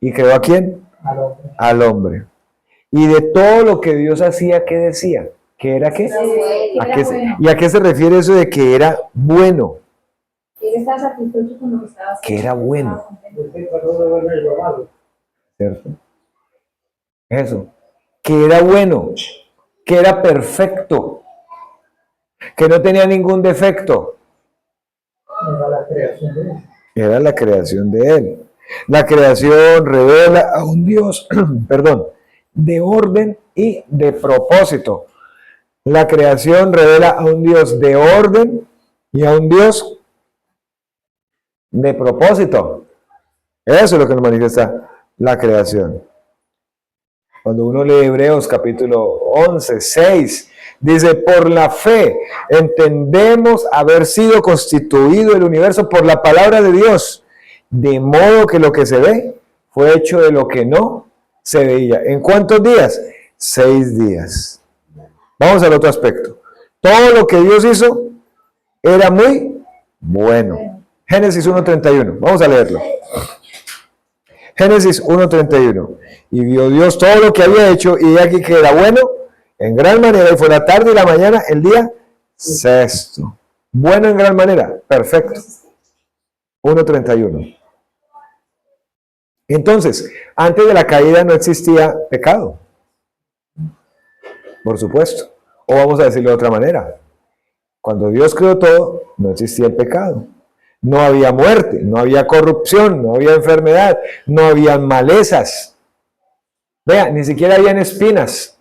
y creó ¿a quién? Al hombre. Y de todo lo que Dios hacía, ¿qué decía? ¿Que era qué? Que ¿A era qué bueno. ¿Y a qué se refiere eso de que era bueno? Él estaba satisfecho con lo que estaba haciendo. Que era bueno. Estaba contento. Usted pasó de bueno y lo malo. ¿Cierto? Eso. Que era bueno. Que era perfecto. Que no tenía ningún defecto. Era la creación de él. Era la creación de Él. La creación revela a un Dios, perdón, de orden y de propósito. La creación revela a un Dios de orden y a un Dios de propósito. Eso es lo que nos manifiesta la creación. Cuando uno lee Hebreos capítulo 11, 6, dice, por la fe entendemos haber sido constituido el universo por la palabra de Dios, de modo que lo que se ve fue hecho de lo que no se veía. ¿En cuántos días? 6 días. Vamos al otro aspecto. Todo lo que Dios hizo era muy bueno. Génesis 1:31. Vamos a leerlo. Génesis 1:31. Y vio Dios todo lo que había hecho, y aquí que era bueno en gran manera, y fue la tarde y la mañana el día sexto. Bueno en gran manera, perfecto. 1:31. Entonces, antes de la caída no existía pecado. Por supuesto. O vamos a decirlo de otra manera. Cuando Dios creó todo, no existía el pecado. No había muerte, no había corrupción, no había enfermedad, no había malezas. Vea, ni siquiera habían espinas.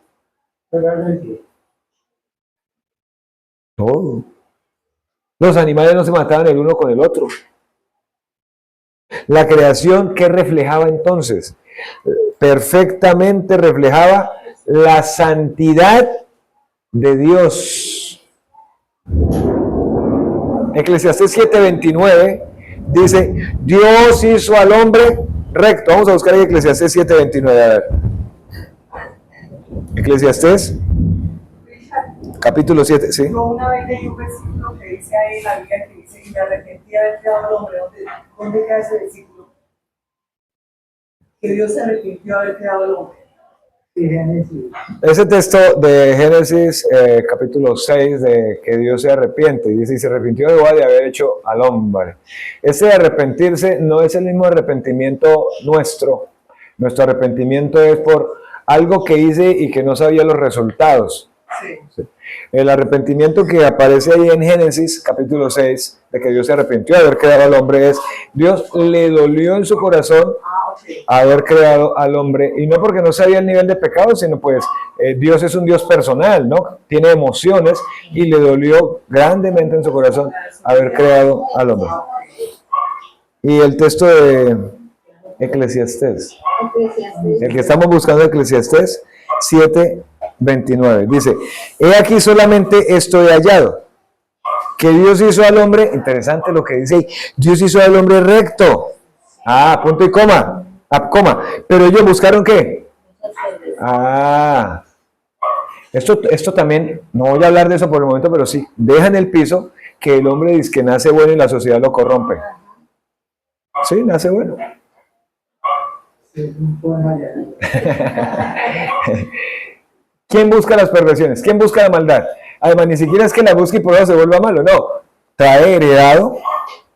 Realmente. Todo. Los animales no se mataban el uno con el otro. La creación, ¿qué reflejaba entonces? Perfectamente reflejaba la santidad de Dios. Eclesiastés 7:29 dice, Dios hizo al hombre recto. Vamos a buscar ahí Eclesiastés 7:29, a ver. Eclesiastés, capítulo 7, ¿sí? Yo una vez leí un versículo que dice ahí en la Biblia que dice, y me arrepentí de haber creado al hombre. ¿Dónde queda ese versículo? Que Dios se arrepintió de haber creado al hombre. Sí, Génesis. Ese texto de Génesis, capítulo 6, de que Dios se arrepiente, y dice, y se arrepintió Jehová de haber hecho al hombre. Ese arrepentirse no es el mismo arrepentimiento nuestro. Nuestro arrepentimiento es por algo que hice y que no sabía los resultados. Sí. El arrepentimiento que aparece ahí en Génesis, capítulo 6, de que Dios se arrepintió de haber creado al hombre, es Dios le dolió en su corazón haber creado al hombre, y no porque no sabía el nivel de pecado, sino pues Dios es un Dios personal, ¿no? Tiene emociones, y le dolió grandemente en su corazón haber creado al hombre. Y el texto de Eclesiastés, el que estamos buscando, Eclesiastés 7:29, dice, he aquí solamente esto he hallado, que Dios hizo al hombre, interesante lo que dice ahí, Dios hizo al hombre recto, punto y coma, pero ellos buscaron ¿qué? Esto también, no voy a hablar de eso por el momento, pero sí, deja en el piso que el hombre dice que nace bueno y la sociedad lo corrompe. Sí, nace bueno. Sí, un poema ya. ¿Quién busca las perversiones? ¿Quién busca la maldad? Además, ni siquiera es que la busque y por eso se vuelva malo, no. Trae heredado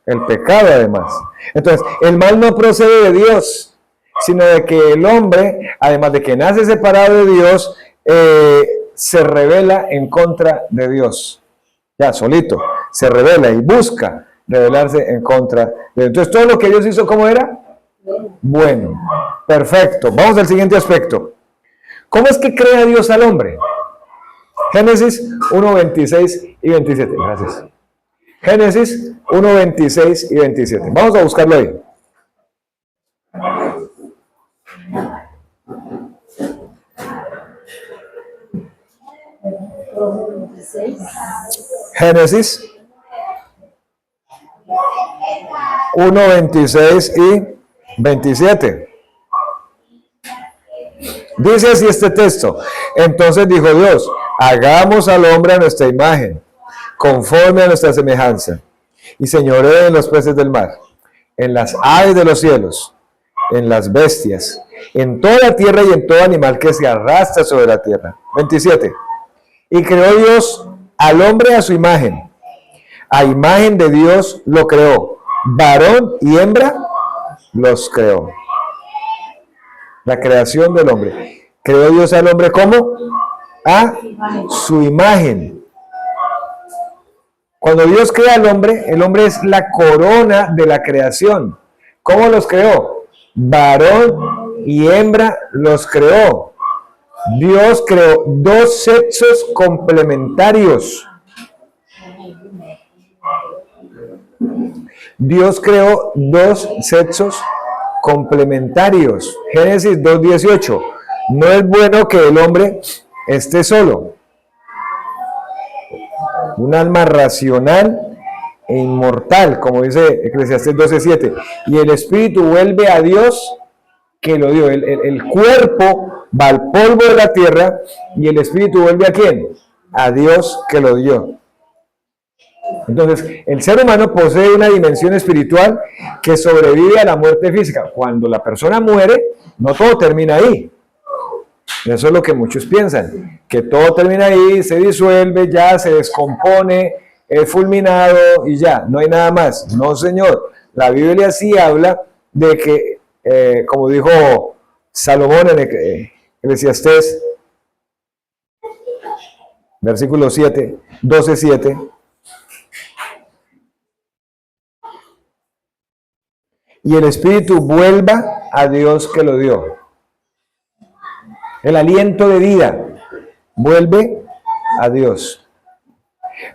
el pecado además. Entonces, el mal no procede de Dios, sino de que el hombre, además de que nace separado de Dios, se rebela en contra de Dios. Ya, solito, se rebela y busca rebelarse en contra de Dios. Entonces, todo lo que Dios hizo, ¿cómo era? Bueno, perfecto. Vamos al siguiente aspecto. ¿Cómo es que crea Dios al hombre? Génesis 1:26 y 27. Gracias. Génesis 1:26 y 27. Vamos a buscarlo ahí. Génesis 1:26 y 27. Dice así este texto. Entonces dijo Dios, hagamos al hombre a nuestra imagen, conforme a nuestra semejanza, y señoree en los peces del mar, en las aves de los cielos, en las bestias, en toda la tierra y en todo animal que se arrastra sobre la tierra. 27. Y creó Dios al hombre a su imagen. A imagen de Dios lo creó. Varón y hembra los creó. La creación del hombre. Creó Dios al hombre ¿cómo? A su imagen. Cuando Dios crea al hombre, el hombre es la corona de la creación. ¿Cómo los creó? Varón y hembra los creó. Dios creó dos sexos complementarios. Dios creó dos sexos complementarios. Génesis 2:18. No es bueno que el hombre esté solo. Un alma racional e inmortal, como dice Eclesiastés 12:7. Y el espíritu vuelve a Dios que lo dio. El cuerpo va al polvo de la tierra y el espíritu vuelve ¿a quién? A Dios que lo dio. Entonces, el ser humano posee una dimensión espiritual que sobrevive a la muerte física. Cuando la persona muere, no todo termina ahí. Eso es lo que muchos piensan, que todo termina ahí, se disuelve, ya se descompone, es fulminado y ya, no hay nada más. No, señor. La Biblia sí habla de que, como dijo Salomón en Eclesiastés, versículo 7, 12:7, y el espíritu vuelva a Dios que lo dio. El aliento de vida vuelve a Dios.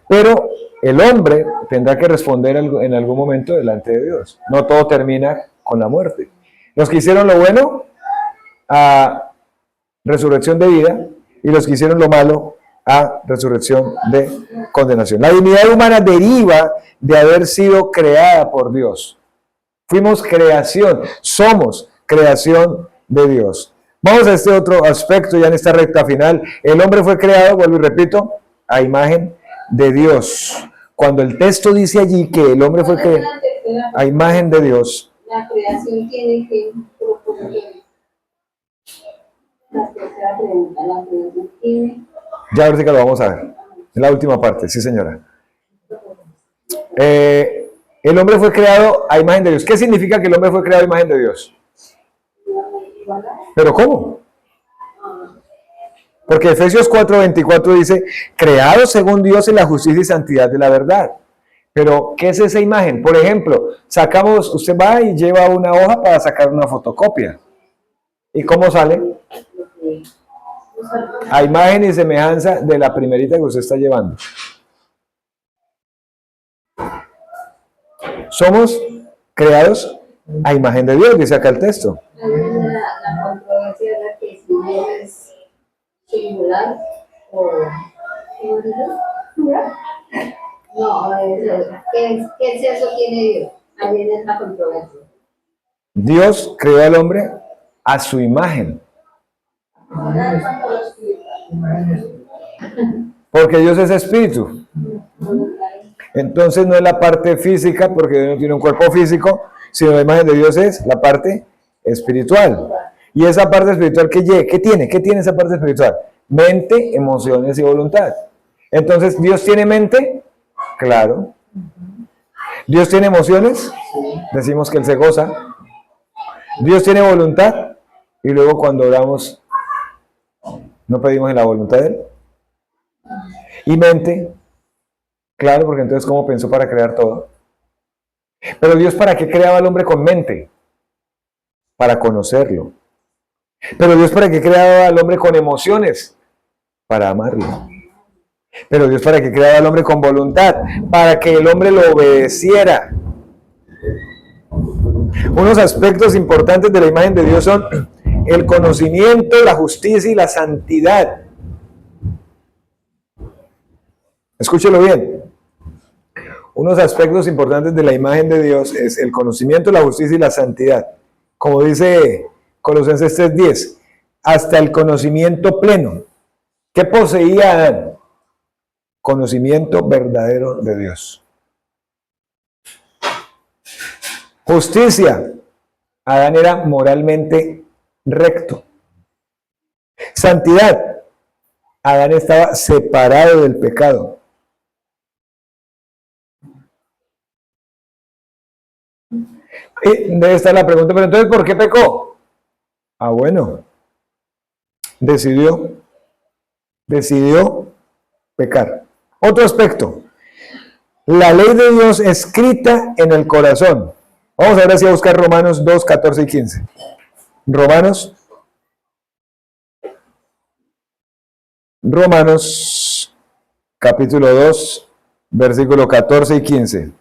Pero el hombre tendrá que responder en algún momento delante de Dios. No todo termina con la muerte. Los que hicieron lo bueno, a resurrección de vida, y los que hicieron lo malo, a resurrección de condenación. La dignidad humana deriva de haber sido creada por Dios. Fuimos creación, somos creación de Dios. Vamos a este otro aspecto ya en esta recta final. El hombre fue creado, vuelvo y repito, a imagen de Dios. Cuando el texto dice allí que el hombre fue creado a imagen de Dios, la creación tiene que proponer. La tercera pregunta, la creación tiene. ya ahorita lo vamos a ver. En la última parte, sí señora. El hombre fue creado a imagen de Dios. ¿Qué significa que el hombre fue creado a imagen de Dios? ¿Pero cómo? Porque Efesios 4:24 dice, creado según Dios en la justicia y santidad de la verdad. Pero, ¿qué es esa imagen? Por ejemplo, usted va y lleva una hoja para sacar una fotocopia. ¿Y cómo sale? A imagen y semejanza de la primerita que usted está llevando. Somos creados a imagen de Dios, dice acá el texto. La controversia es la que si Dios es singular o plural. No, ¿qué sexo tiene Dios? Ahí viene la controversia. Dios creó al hombre a su imagen. Porque Dios es espíritu. Entonces no es la parte física, porque Dios no tiene un cuerpo físico, sino la imagen de Dios es la parte espiritual. Y esa parte espiritual, ¿qué tiene? ¿Qué tiene esa parte espiritual? Mente, emociones y voluntad. Entonces, ¿Dios tiene mente? Claro. ¿Dios tiene emociones? Decimos que Él se goza. ¿Dios tiene voluntad? Y luego cuando oramos, ¿no pedimos en la voluntad de Él? ¿Y mente? Claro, porque entonces ¿cómo pensó para crear todo? Pero Dios, ¿para qué creaba al hombre con mente? Para conocerlo. Pero Dios, ¿para qué creaba al hombre con emociones? Para amarlo. Pero Dios, ¿para qué creaba al hombre con voluntad? Para que el hombre lo obedeciera. Unos aspectos importantes de la imagen de Dios son el conocimiento, la justicia y la santidad. Escúchelo bien. Unos aspectos importantes de la imagen de Dios es el conocimiento, la justicia y la santidad. Como dice Colosenses 3:10, hasta el conocimiento pleno. ¿Qué poseía Adán? Conocimiento verdadero de Dios. Justicia. Adán era moralmente recto. Santidad. Adán estaba separado del pecado. Debe estar la pregunta, pero entonces, ¿por qué pecó? Ah, bueno, decidió pecar. Otro aspecto, la ley de Dios escrita en el corazón. Vamos ahora sí a buscar Romanos 2, 14 y 15. Romanos capítulo 2, versículo 14 y 15.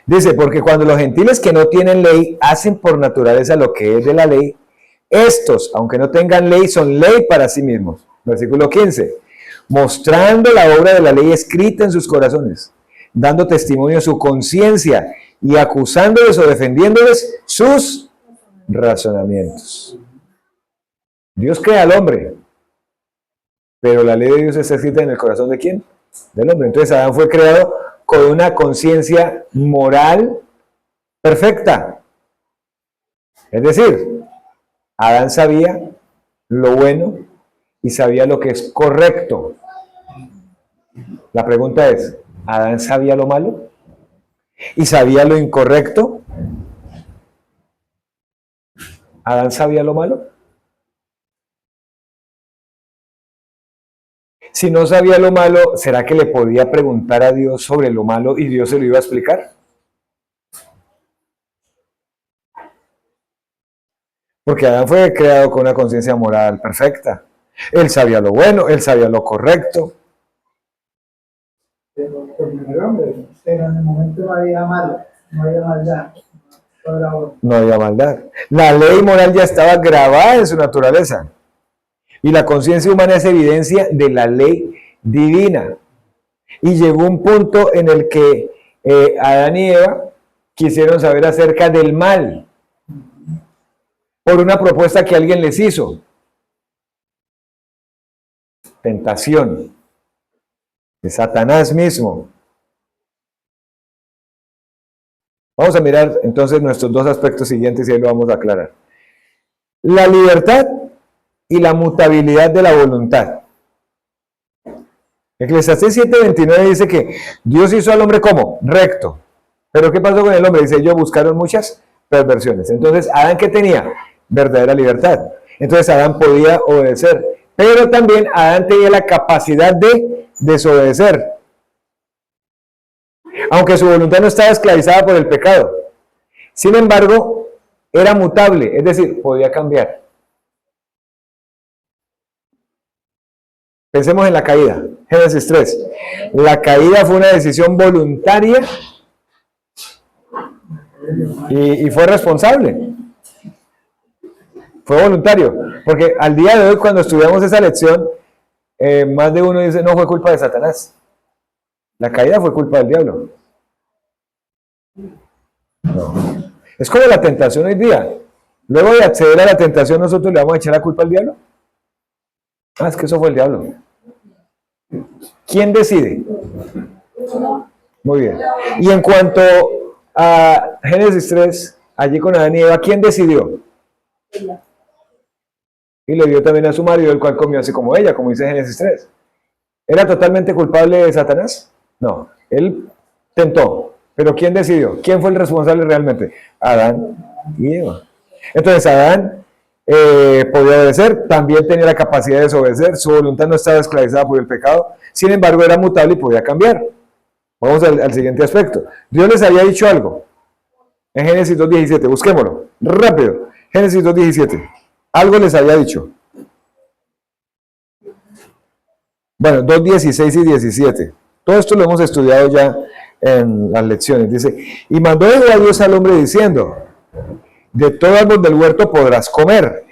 Dice, porque cuando los gentiles que no tienen ley hacen por naturaleza lo que es de la ley, estos, aunque no tengan ley, son ley para sí mismos. Versículo 15. Mostrando la obra de la ley escrita en sus corazones, dando testimonio a su conciencia y acusándoles o defendiéndoles sus razonamientos. Dios crea al hombre, pero la ley de Dios está escrita en el corazón ¿de quién? Del hombre. Entonces Adán fue creado con una conciencia moral perfecta. Es decir, Adán sabía lo bueno y sabía lo que es correcto. La pregunta es, ¿Adán sabía lo malo? ¿Y sabía lo incorrecto? ¿Adán sabía lo malo? Si no sabía lo malo, ¿será que le podía preguntar a Dios sobre lo malo y Dios se lo iba a explicar? Porque Adán fue creado con una conciencia moral perfecta. Él sabía lo bueno, él sabía lo correcto. Pero en el momento no había malo, no había maldad. No había maldad. La ley moral ya estaba grabada en su naturaleza. Y la conciencia humana es evidencia de la ley divina. Y llegó un punto en el que Adán y Eva quisieron saber acerca del mal por una propuesta que alguien les hizo. Tentación de Satanás mismo. Vamos a mirar entonces nuestros dos aspectos siguientes y ahí lo vamos a aclarar. La libertad y la mutabilidad de la voluntad. Eclesiastés 7:29 dice que Dios hizo al hombre como recto. Pero ¿qué pasó con el hombre? Dice, ellos buscaron muchas perversiones. Entonces, ¿Adán qué tenía? Verdadera libertad. Entonces, Adán podía obedecer. Pero también Adán tenía la capacidad de desobedecer. Aunque su voluntad no estaba esclavizada por el pecado. Sin embargo, era mutable, es decir, podía cambiar. Pensemos en la caída, Génesis 3. La caída fue una decisión voluntaria y fue responsable. Fue voluntario. Porque al día de hoy, cuando estudiamos esa lección, más de uno dice, no fue culpa de Satanás. La caída fue culpa del diablo. No. Es como la tentación hoy día. Luego de acceder a la tentación, nosotros le vamos a echar la culpa al diablo. Ah, es que eso fue el diablo. ¿Quién decide? Muy bien. Y en cuanto a Génesis 3, allí con Adán y Eva, ¿quién decidió? Y le dio también a su marido, el cual comió así como ella, como dice Génesis 3. ¿Era totalmente culpable de Satanás? No. Él tentó. Pero ¿quién decidió? ¿Quién fue el responsable realmente? Adán y Eva. Entonces Adán podía obedecer, también tenía la capacidad de desobedecer, su voluntad no estaba esclavizada por el pecado, sin embargo era mutable y podía cambiar. Vamos al siguiente aspecto. Dios les había dicho algo en Génesis 2:17, busquémoslo, rápido. Génesis 2:17, algo les había dicho. Bueno, 2:16 y 17. Todo esto lo hemos estudiado ya en las lecciones. Dice, y mandó Jehová Dios al hombre diciendo, de todo árbol del huerto podrás comer,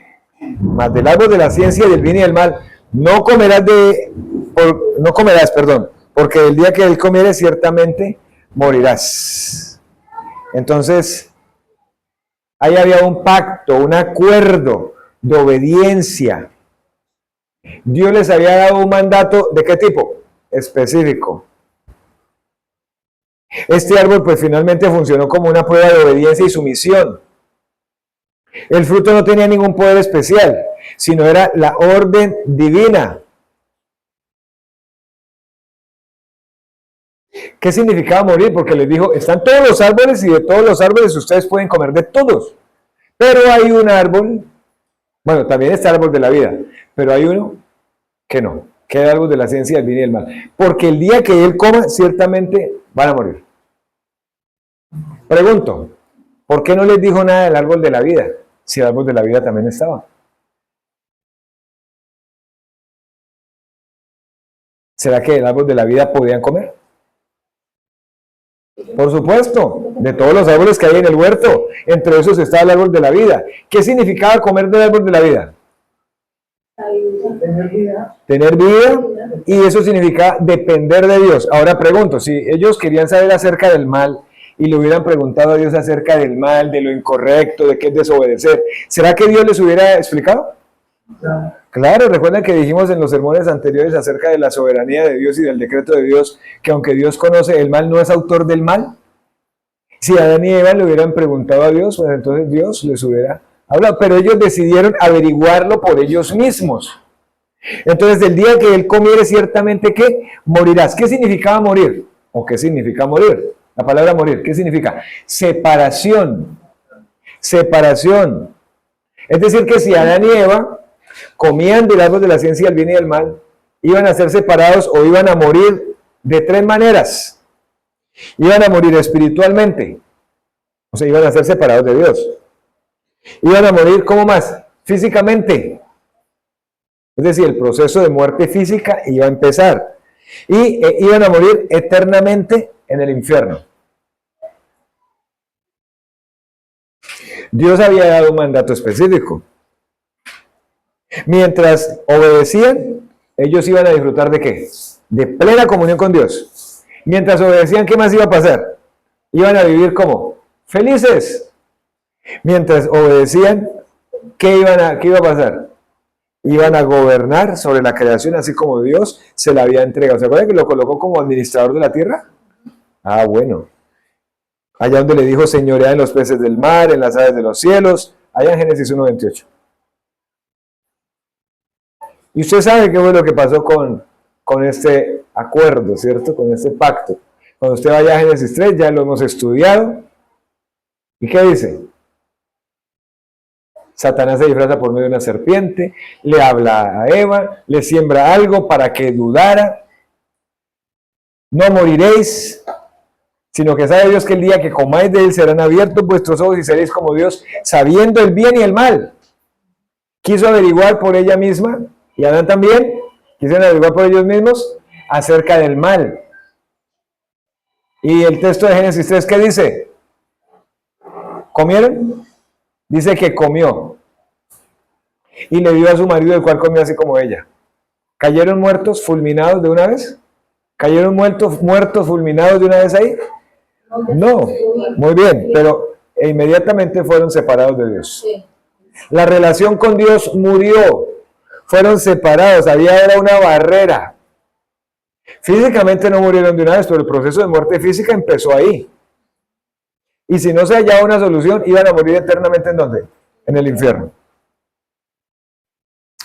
mas del árbol de la ciencia y del bien y del mal no comerás, porque el día que él comieres ciertamente morirás. Entonces, ahí había un pacto, un acuerdo de obediencia. Dios les había dado un mandato, ¿de qué tipo? Específico. Este árbol pues finalmente funcionó como una prueba de obediencia y sumisión. El fruto no tenía ningún poder especial. sino era la orden divina. ¿Qué significaba morir? Porque les dijo, están todos los árboles y de todos los árboles ustedes pueden comer de todos. Pero hay un árbol, bueno, también está el árbol de la vida, pero hay uno que no, que es el árbol de la ciencia del bien y del mal. Porque el día que él coma, ciertamente van a morir. Pregunto, ¿por qué no les dijo nada del árbol de la vida? Si el árbol de la vida también estaba. ¿Será que el árbol de la vida podían comer? Por supuesto, de todos los árboles que hay en el huerto, entre esos está el árbol de la vida. ¿Qué significaba comer del árbol de la vida? Tener vida, y eso significa depender de Dios. Ahora pregunto, si ellos querían saber acerca del mal y le hubieran preguntado a Dios acerca del mal, de lo incorrecto, de qué es desobedecer, ¿será que Dios les hubiera explicado? Claro, recuerden que dijimos en los sermones anteriores acerca de la soberanía de Dios y del decreto de Dios, que aunque Dios conoce el mal, no es autor del mal. Si Adán y Eva le hubieran preguntado a Dios, pues entonces Dios les hubiera hablado, pero ellos decidieron averiguarlo por ellos mismos. Entonces, del día que él comiere, ciertamente que morirás. ¿Qué significaba morir? ¿O qué significa morir? La palabra morir, ¿qué significa? Separación. Separación. Es decir, que si Adán y Eva comían del árbol de la ciencia del bien y del mal, iban a ser separados o iban a morir de tres maneras. Iban a morir espiritualmente, o sea, iban a ser separados de Dios. Iban a morir, ¿cómo más? Físicamente. Es decir, el proceso de muerte física iba a empezar. Y iban a morir eternamente en el infierno. Dios había dado un mandato específico. Mientras obedecían, ellos iban a disfrutar ¿de qué? De plena comunión con Dios. Mientras obedecían, ¿qué más iba a pasar? Iban a vivir como felices. Mientras obedecían, ¿qué iba a pasar? Iban a gobernar sobre la creación así como Dios se la había entregado. ¿Se acuerdan que lo colocó como administrador de la tierra? Ah, bueno. Allá donde le dijo señorea en los peces del mar, en las aves de los cielos, allá en Génesis 1:28. Y usted sabe qué fue lo que pasó con este acuerdo, ¿cierto? Con este pacto. Cuando usted vaya a Génesis 3, ya lo hemos estudiado. ¿Y qué dice? Satanás se disfraza por medio de una serpiente, le habla a Eva, le siembra algo para que dudara. No moriréis, sino que sabe Dios que el día que comáis de él serán abiertos vuestros ojos y seréis como Dios, sabiendo el bien y el mal. Quiso averiguar por ella misma, y Adán también, quisieron averiguar por ellos mismos acerca del mal. Y el texto de Génesis 3, ¿qué dice? ¿Comieron? Dice que comió. Y le dio a su marido, el cual comió así como ella. ¿Cayeron muertos, fulminados de una vez? ¿Cayeron muertos, fulminados de una vez ahí? No, muy bien, pero inmediatamente fueron separados de Dios. La relación con Dios murió, fueron separados, había ahora una barrera. Físicamente no murieron de una vez, pero el proceso de muerte física empezó ahí. Y si no se hallaba una solución, iban a morir eternamente ¿en dónde? En el infierno.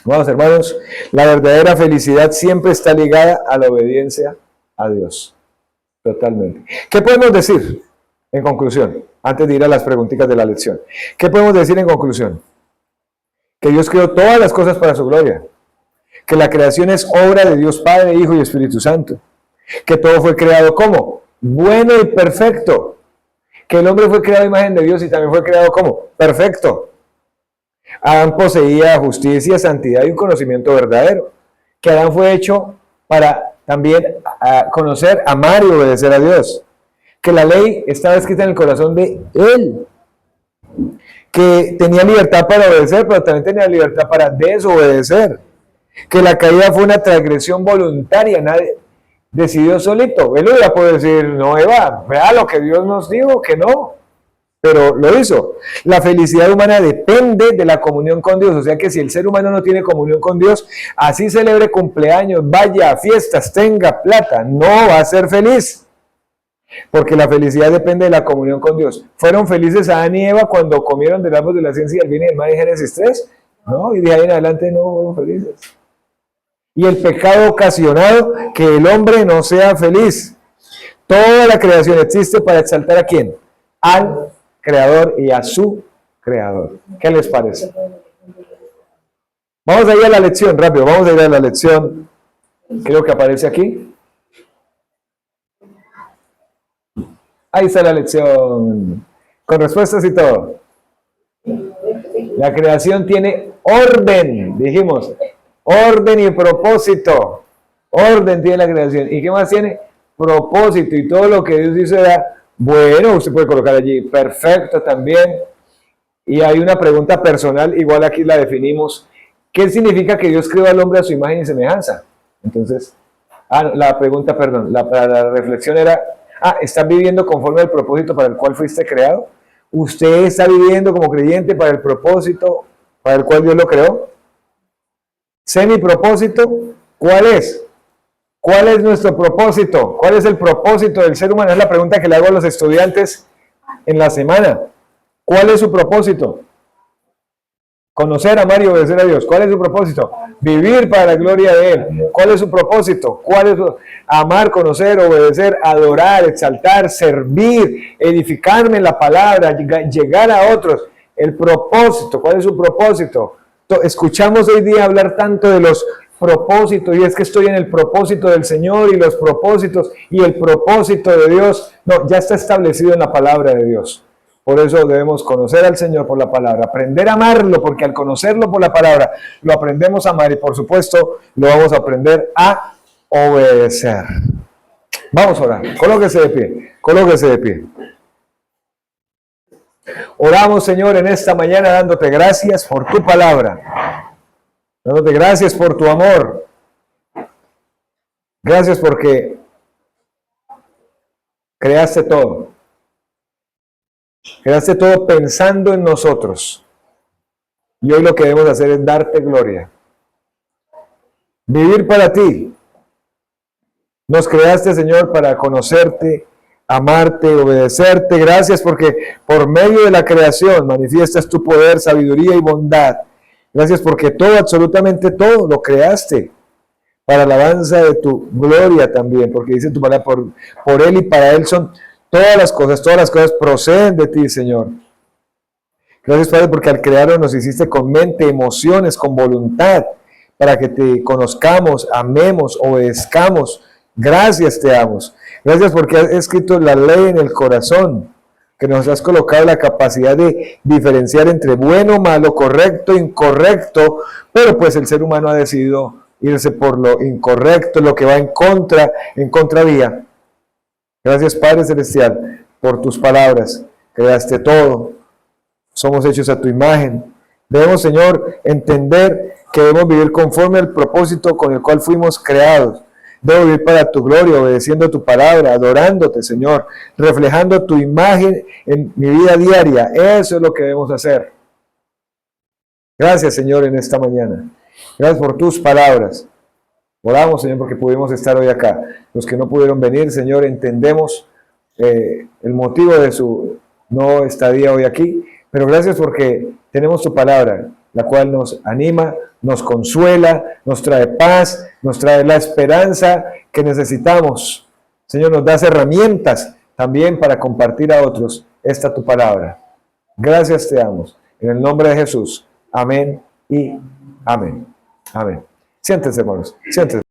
Vamos, hermanos, la verdadera felicidad siempre está ligada a la obediencia a Dios. Totalmente. ¿Qué podemos decir en conclusión? Antes de ir a las preguntitas de la lección. ¿Qué podemos decir en conclusión? Que Dios creó todas las cosas para su gloria. Que la creación es obra de Dios Padre, Hijo y Espíritu Santo. Que todo fue creado ¿cómo? Bueno y perfecto. Que el hombre fue creado a imagen de Dios y también fue creado ¿cómo? Perfecto. Adán poseía justicia, santidad y un conocimiento verdadero. Que Adán fue hecho para también conocer, amar y obedecer a Dios. Que la ley estaba escrita en el corazón de él. Que tenía libertad para obedecer, pero también tenía libertad para desobedecer. Que la caída fue una transgresión voluntaria, nadie decidió solito. Él hubiera podido decir, no, Eva, vea lo que Dios nos dijo, que no. Pero lo hizo. La felicidad humana depende de la comunión con Dios. O sea que si el ser humano no tiene comunión con Dios, así celebre cumpleaños, vaya a fiestas, tenga plata, no va a ser feliz. Porque la felicidad depende de la comunión con Dios. ¿Fueron felices Adán y Eva cuando comieron del árbol de la ciencia del bien y del mal en Génesis 3? No, y de ahí en adelante no fueron felices. Y el pecado ha ocasionado que el hombre no sea feliz. Toda la creación existe para exaltar ¿a quién? Al Creador y a su Creador. ¿Qué les parece? Vamos a ir a la lección, rápido, vamos a ir a la lección. Creo que aparece aquí. Ahí está la lección, con respuestas y todo. La creación tiene orden, dijimos, orden y propósito. Orden tiene la creación. ¿Y qué más tiene? Propósito. Y todo lo que Dios hizo era bueno, usted puede colocar allí, perfecto también. Y hay una pregunta personal, igual aquí la definimos. ¿Qué significa que Dios creó al hombre a su imagen y semejanza? Entonces, la pregunta, perdón, la reflexión era, ¿estás viviendo conforme al propósito para el cual fuiste creado? ¿Usted está viviendo como creyente para el propósito para el cual Dios lo creó? Sé mi propósito, ¿cuál es? ¿Cuál es nuestro propósito? ¿Cuál es el propósito del ser humano? Es la pregunta que le hago a los estudiantes en la semana. ¿Cuál es su propósito? Conocer, amar y obedecer a Dios. ¿Cuál es su propósito? Vivir para la gloria de Él. ¿Cuál es su propósito? ¿Cuál es amar, conocer, obedecer, adorar, exaltar, servir, edificarme en la palabra, llegar a otros? El propósito. ¿Cuál es su propósito? Escuchamos hoy día hablar tanto de los propósitos, y es que estoy en el propósito del Señor y los propósitos y el propósito de Dios. No, ya está establecido en la palabra de Dios. Por eso debemos conocer al Señor por la palabra, aprender a amarlo, porque al conocerlo por la palabra, lo aprendemos a amar y por supuesto lo vamos a aprender a obedecer. Vamos a orar. Colóquese de pie, colóquese de pie. Oramos, Señor, en esta mañana dándote gracias por tu palabra, dándote gracias por tu amor. Gracias porque creaste todo. Creaste todo pensando en nosotros. Y hoy lo que debemos hacer es darte gloria. Vivir para ti. Nos creaste, Señor, para conocerte, amarte, obedecerte. Gracias porque por medio de la creación manifiestas tu poder, sabiduría y bondad. Gracias porque todo, absolutamente todo, lo creaste para la alabanza de tu gloria también. Porque dice tu palabra, por Él y para Él son todas las cosas proceden de ti, Señor. Gracias, Padre, porque al crearnos nos hiciste con mente, emociones, con voluntad, para que te conozcamos, amemos, obedezcamos. Gracias te damos. Gracias porque has escrito la ley en el corazón, que nos has colocado la capacidad de diferenciar entre bueno, malo, correcto, incorrecto, pero pues el ser humano ha decidido irse por lo incorrecto, lo que va en contravía. Gracias, Padre Celestial, por tus palabras. Creaste todo. Somos hechos a tu imagen. Debemos, Señor, entender que debemos vivir conforme al propósito con el cual fuimos creados. Debo vivir para tu gloria, obedeciendo tu palabra, adorándote, Señor, reflejando tu imagen en mi vida diaria. Eso es lo que debemos hacer. Gracias, Señor, en esta mañana. Gracias por tus palabras. Oramos, Señor, porque pudimos estar hoy acá. Los que no pudieron venir, Señor, entendemos el motivo de su no estadía hoy aquí, pero gracias porque tenemos tu palabra, la cual nos anima, nos consuela, nos trae paz, nos trae la esperanza que necesitamos. Señor, nos das herramientas también para compartir a otros esta tu palabra. Gracias te damos. En el nombre de Jesús. Amén y amén. Amén. Siéntense, hermanos. Siéntense.